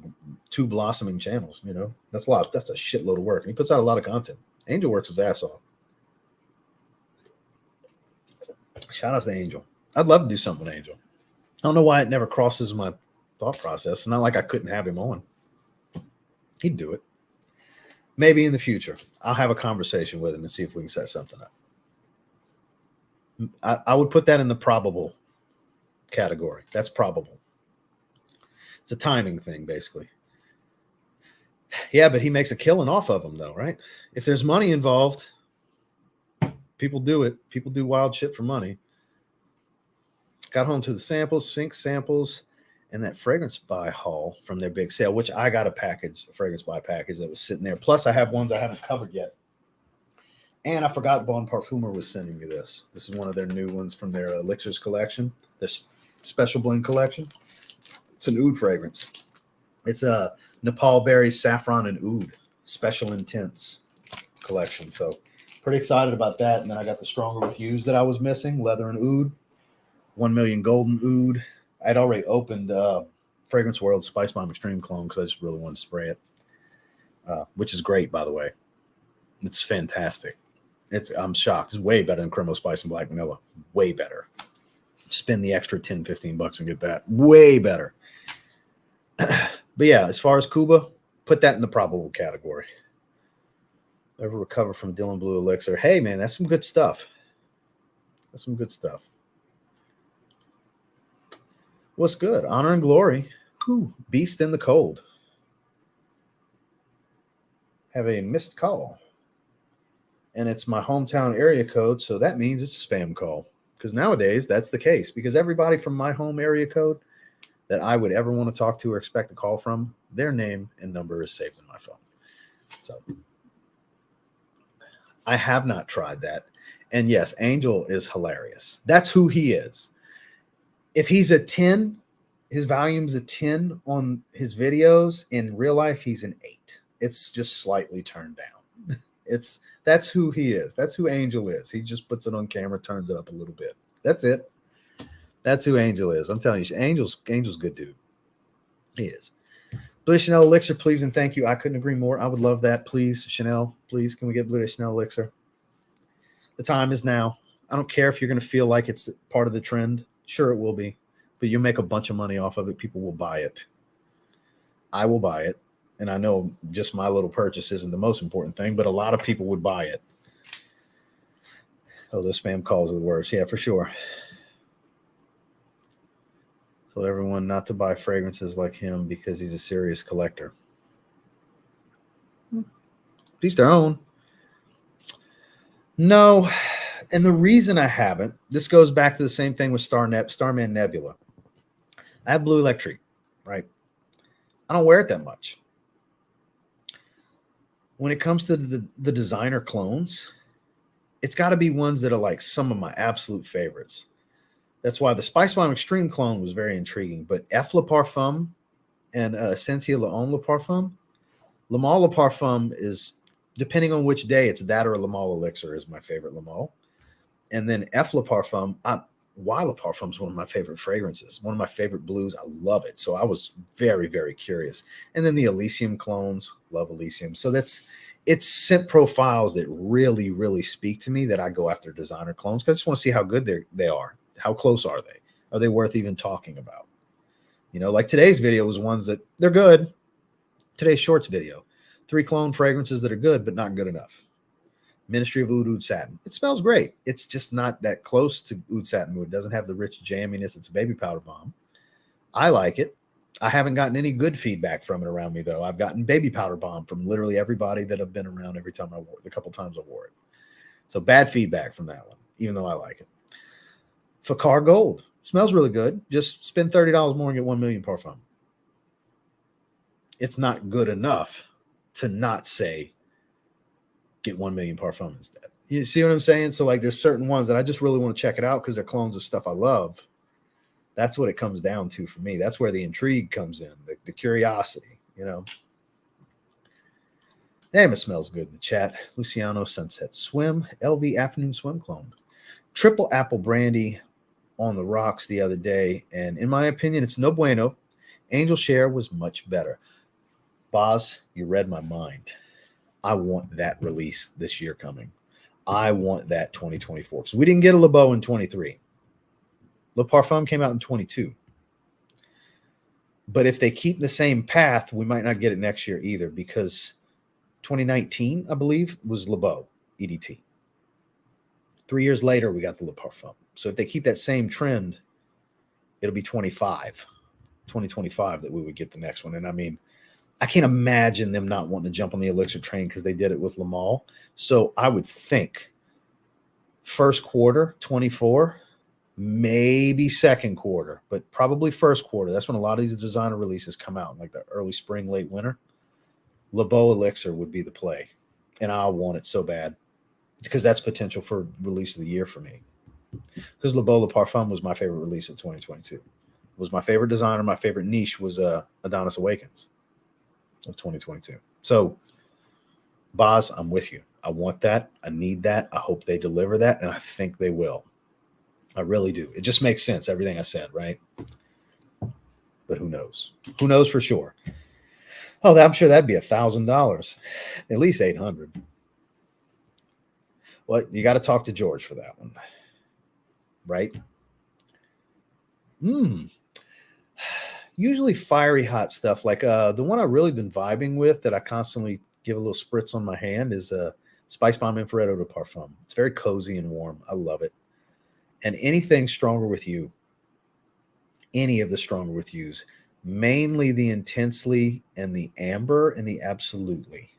2 blossoming channels, you know. That's a lot. That's a shitload of work. And he puts out a lot of content. Angel works his ass off. Shout out to Angel. I'd love to do something with Angel. I don't know why it never crosses my thought process. It's not like I couldn't have him on. He'd do it. Maybe in the future. I'll have a conversation with him and see if we can set something up. I would put that in the probable category. That's probable. It's a timing thing, basically. Yeah, but he makes a killing off of them, though, right? If there's money involved, people do it. People do wild shit for money. Got home to the samples, sync samples, and that fragrance buy haul from their big sale, which I got a fragrance buy package that was sitting there. Plus, I have ones I haven't covered yet. And I forgot Bon Parfumer was sending me this. This is one of their new ones from their Elixirs collection, their special blend collection. It's an oud fragrance. It's a Nepal berries, saffron, and oud special intense collection. So pretty excited about that. And then I got the stronger refuse that I was missing, leather and oud, 1 million golden oud. I'd already opened Fragrance World Spice Bomb Extreme clone because I just really wanted to spray it, which is great, by the way. It's fantastic. I'm shocked. It's way better than Cremo Spice and Black Vanilla. Way better. Spend the extra $10, $15 and get that. Way better. But yeah, as far as Cuba, put that in the probable category. Ever recover from Dylan Blue Elixir? Hey, man, that's some good stuff. That's some good stuff. What's good? Honor and Glory. Whew, Beast in the Cold. Have a missed call. And it's my hometown area code, so that means it's a spam call. Because nowadays, that's the case. Because everybody from my home area code that I would ever want to talk to or expect a call from, their name and number is saved in my phone. So I have not tried that. And yes, Angel is hilarious. That's who he is. If he's a 10, his volume's a 10 on his videos. In real life, he's an 8. It's just slightly turned down. That's who he is. That's who Angel is. He just puts it on camera, turns it up a little bit. That's it. That's who Angel is. I'm telling you, Angel's good dude. He is. Blue Chanel Elixir, please and thank you. I couldn't agree more. I would love that. Please, Chanel, please, can we get Blue Chanel Elixir? The time is now. I don't care if you're going to feel like it's part of the trend. Sure, it will be. But you'll make a bunch of money off of it. People will buy it. I will buy it. And I know just my little purchase isn't the most important thing, but a lot of people would buy it. Oh, the spam calls are the worst. Yeah, for sure. Told everyone not to buy fragrances like him because he's a serious collector. Each their own. No. And the reason I haven't, this goes back to the same thing with Starman Nebula. I have Blue Electric, right? I don't wear it that much. When it comes to the designer clones, it's got to be ones that are like some of my absolute favorites. That's why the Spice Bomb Extreme clone was very intriguing. But F Le Parfum and Essentia Le Homme Le Parfum, Le Male Le Parfum is, depending on which day, it's that or Le Male Elixir is my favorite Le Male. And then F Le Parfum, Y Le Parfum is one of my favorite fragrances, one of my favorite blues. I love it. So I was very, very curious. And then the Elysium clones, love Elysium. So it's scent profiles that really, really speak to me that I go after designer clones because I just want to see how good they are. How close are they? Are they worth even talking about? You know, like today's video was ones that they're good. Today's shorts video, 3 clone fragrances that are good, but not good enough. Ministry of Oud Satin. It smells great. It's just not that close to Oud Satin Mood. It doesn't have the rich jamminess. It's a baby powder bomb. I like it. I haven't gotten any good feedback from it around me, though. I've gotten baby powder bomb from literally everybody that I've been around every time I wore it, the couple times I wore it. So bad feedback from that one, even though I like it. Fakar Gold. Smells really good. Just spend $30 more and get 1 million parfum. It's not good enough to not say get 1 million parfum instead. You see what I'm saying? So like there's certain ones that I just really want to check it out because they're clones of stuff I love. That's what it comes down to for me. That's where the intrigue comes in, the curiosity, you know. Damn, it smells good in the chat. Luciano Sunset Swim, LV Afternoon Swim clone. Triple apple brandy on the rocks the other day. And in my opinion, it's no bueno. Angel Share was much better. Boz, you read my mind. I want that release this year coming. I want that 2024. Because we didn't get a Le Beau in 23. Le Parfum came out in 22. But if they keep the same path, we might not get it next year either. Because 2019, I believe, was Le Beau EDT. 3 years later, we got the Le Parfum. So if they keep that same trend, it'll be 2025 that we would get the next one. And I mean, I can't imagine them not wanting to jump on the Elixir train because they did it with Le Male. So I would think first quarter 24, maybe second quarter, but probably first quarter. That's when a lot of these designer releases come out, like the early spring, late winter. Le Beau Elixir would be the play. And I want it so bad because that's potential for release of the year for me. Because Le Beau Le Parfum was my favorite release of 2022. It was my favorite designer. My favorite niche was Adonis Awakens of 2022. So, Boz, I'm with you. I want that. I need that. I hope they deliver that, and I think they will. I really do. It just makes sense, everything I said, right? But who knows? Who knows for sure? Oh, I'm sure that'd be $1,000, at least $800. Well, you got to talk to George for that one, right? Usually fiery hot stuff. Like the one I've really been vibing with that I constantly give a little spritz on my hand is Spice Bomb Infrared Eau de Parfum. It's very cozy and warm. I love it. And anything stronger with you, any of the stronger with yous, mainly the intensely and the amber and the absolutely.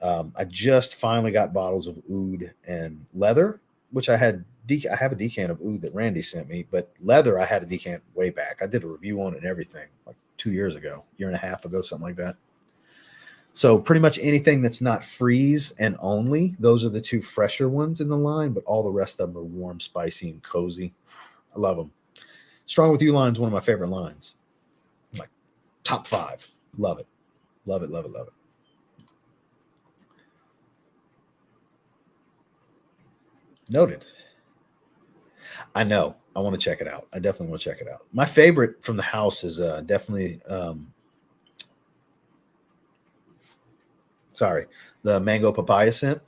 I just finally got bottles of oud and leather, which I have a decant of oud that Randy sent me, but leather I had a decant way back. I did a review on it and everything like 2 years ago, year and a half ago, something like that. So pretty much anything that's not freeze and only, those are the two fresher ones in the line, but all the rest of them are warm, spicy, and cozy. I love them. Strong With You line is one of my favorite lines. Like top 5. Love it. Love it, love it, love it. Noted. I know. I want to check it out. I definitely want to check it out. My favorite from the house is definitely the mango papaya scent.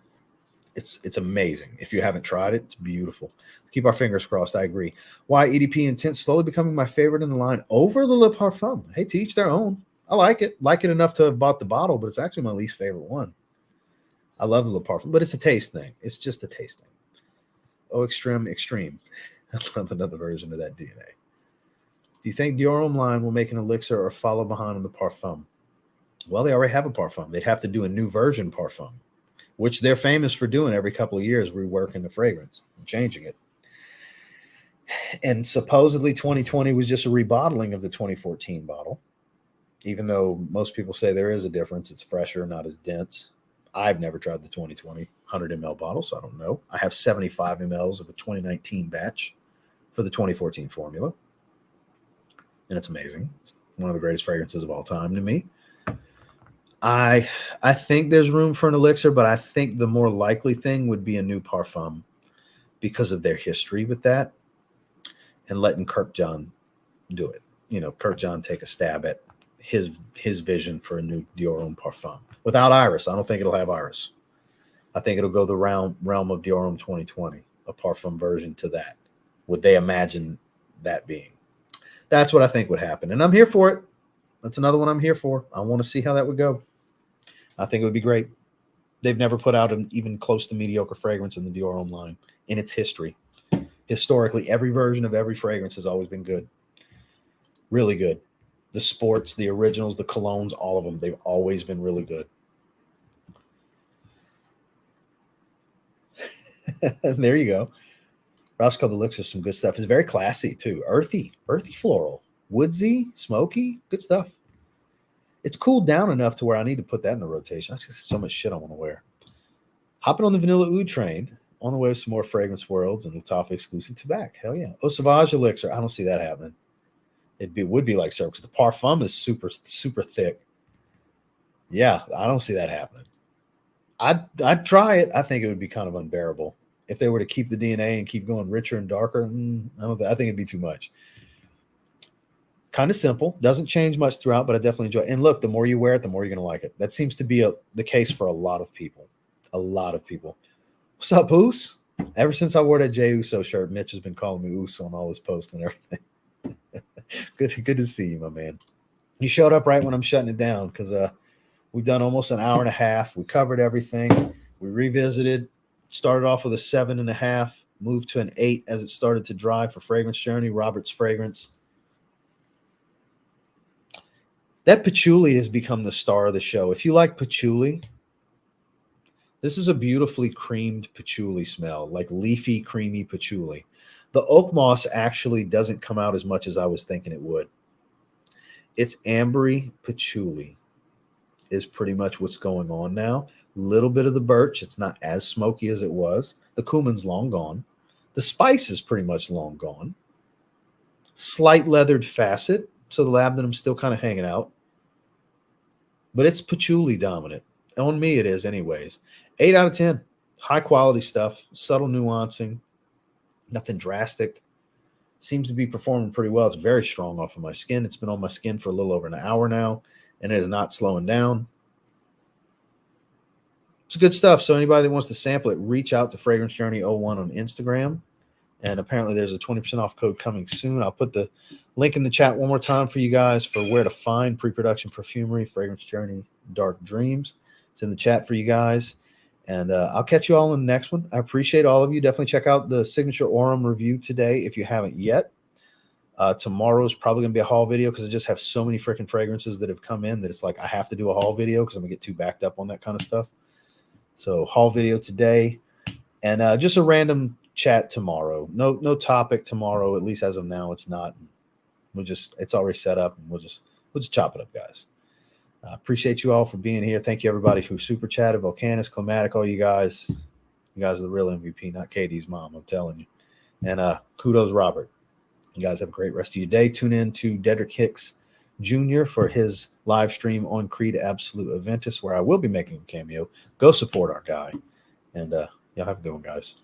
It's amazing. If you haven't tried it, it's beautiful. Keep our fingers crossed. I agree. Why EDP Intense slowly becoming my favorite in the line over the Le Parfum. Hey, to each their own. I like it. Like it enough to have bought the bottle, but it's actually my least favorite one. I love the Le Parfum, but it's a taste thing. It's just a taste thing. Oh, extreme. I love another version of that DNA. Do you think Dior line will make an elixir or follow behind on the Parfum? Well, they already have a Parfum. They'd have to do a new version Parfum, which they're famous for doing every couple of years, reworking the fragrance and changing it. And supposedly 2020 was just a rebottling of the 2014 bottle, even though most people say there is a difference. It's fresher, not as dense. I've never tried the 2020 100 ml bottle, so I don't know. I have 75 mLs of a 2019 batch for the 2014 formula, and it's amazing. It's one of the greatest fragrances of all time to me. I think there's room for an elixir, but I think the more likely thing would be a new Parfum because of their history with that and letting Kirk John do it. You know, Kirk John take a stab at his vision for a new Dior Homme Parfum. Without Iris, I don't think it'll have Iris. I think it'll go the realm of Dior Homme 2020, a Parfum version to that. Would they imagine that being? That's what I think would happen. And I'm here for it. That's another one I'm here for. I want to see how that would go. I think it would be great. They've never put out an even close to mediocre fragrance in the Dior Homme line in its history. Historically, every version of every fragrance has always been good. Really good. The sports, the originals, the colognes, all of them, they've always been really good. There you go. Ralph's Club Elixir, some good stuff. It's very classy too. Earthy floral, woodsy, smoky, good stuff. It's cooled down enough to where I need to put that in the rotation. That's just so much shit I want to wear. Hopping on the Vanilla Oud train, on the way with some more Fragrance Worlds and Lattafa exclusive tobacco. Hell yeah. Eau Sauvage Elixir. I don't see that happening. It would be like syrup because the Parfum is super, super thick. Yeah, I don't see that happening. I'd try it. I think it would be kind of unbearable if they were to keep the DNA and keep going richer and darker. I think it'd be too much. Kind of simple, doesn't change much throughout, but I definitely enjoy it. And look, the more you wear it, the more you're going to like it. That seems to be the case for a lot of people. A lot of people. What's up, Oos? Ever since I wore that Jay Uso shirt, Mitch has been calling me Oos on all his posts and everything. Good to see you, my man. You showed up right when I'm shutting it down because we've done almost an hour and a half. We covered everything. We revisited, started off with a 7.5, moved to an 8 as it started to dry for Fragrance Journey, Robert's Fragrance. That patchouli has become the star of the show. If you like patchouli, this is a beautifully creamed patchouli smell, like leafy, creamy patchouli. The oak moss actually doesn't come out as much as I was thinking it would. It's ambery patchouli is pretty much what's going on now. Little bit of the birch. It's not as smoky as it was. The cumin's long gone. The spice is pretty much long gone. Slight leathered facet, so the labdanum's still kind of hanging out. But it's patchouli dominant. On me it is anyways. 8 out of 10. High quality stuff. Subtle nuancing. Nothing drastic. Seems to be performing pretty well. It's very strong off of my skin. It's been on my skin for a little over an hour now, and it is not slowing down. It's good stuff. So anybody that wants to sample it, reach out to Fragrance Journey 01 on Instagram. And apparently there's a 20% off code coming soon. I'll put the link in the chat one more time for you guys for where to find Pre-Production Perfumery, Fragrance Journey, Dark Dreams. It's in the chat for you guys. And I'll catch you all in the next one. I appreciate all of you. Definitely check out the Signature Aurum review today if you haven't yet. Tomorrow is probably going to be a haul video because I just have so many freaking fragrances that have come in that it's like I have to do a haul video because I'm going to get too backed up on that kind of stuff. So haul video today. And just a random chat tomorrow. No topic tomorrow, at least as of now. It's not. It's already set up, and we'll just chop it up, guys. Appreciate you all for being here. Thank you everybody who super chatted, Volcanus, Climatic, all you guys. You guys are the real MVP, not Katie's mom, I'm telling you. And kudos, Robert. You guys have a great rest of your day. Tune in to Dedrick Hicks Jr. for his live stream on Creed Absolute Aventus, where I will be making a cameo. Go support our guy. And y'all have a good one, guys.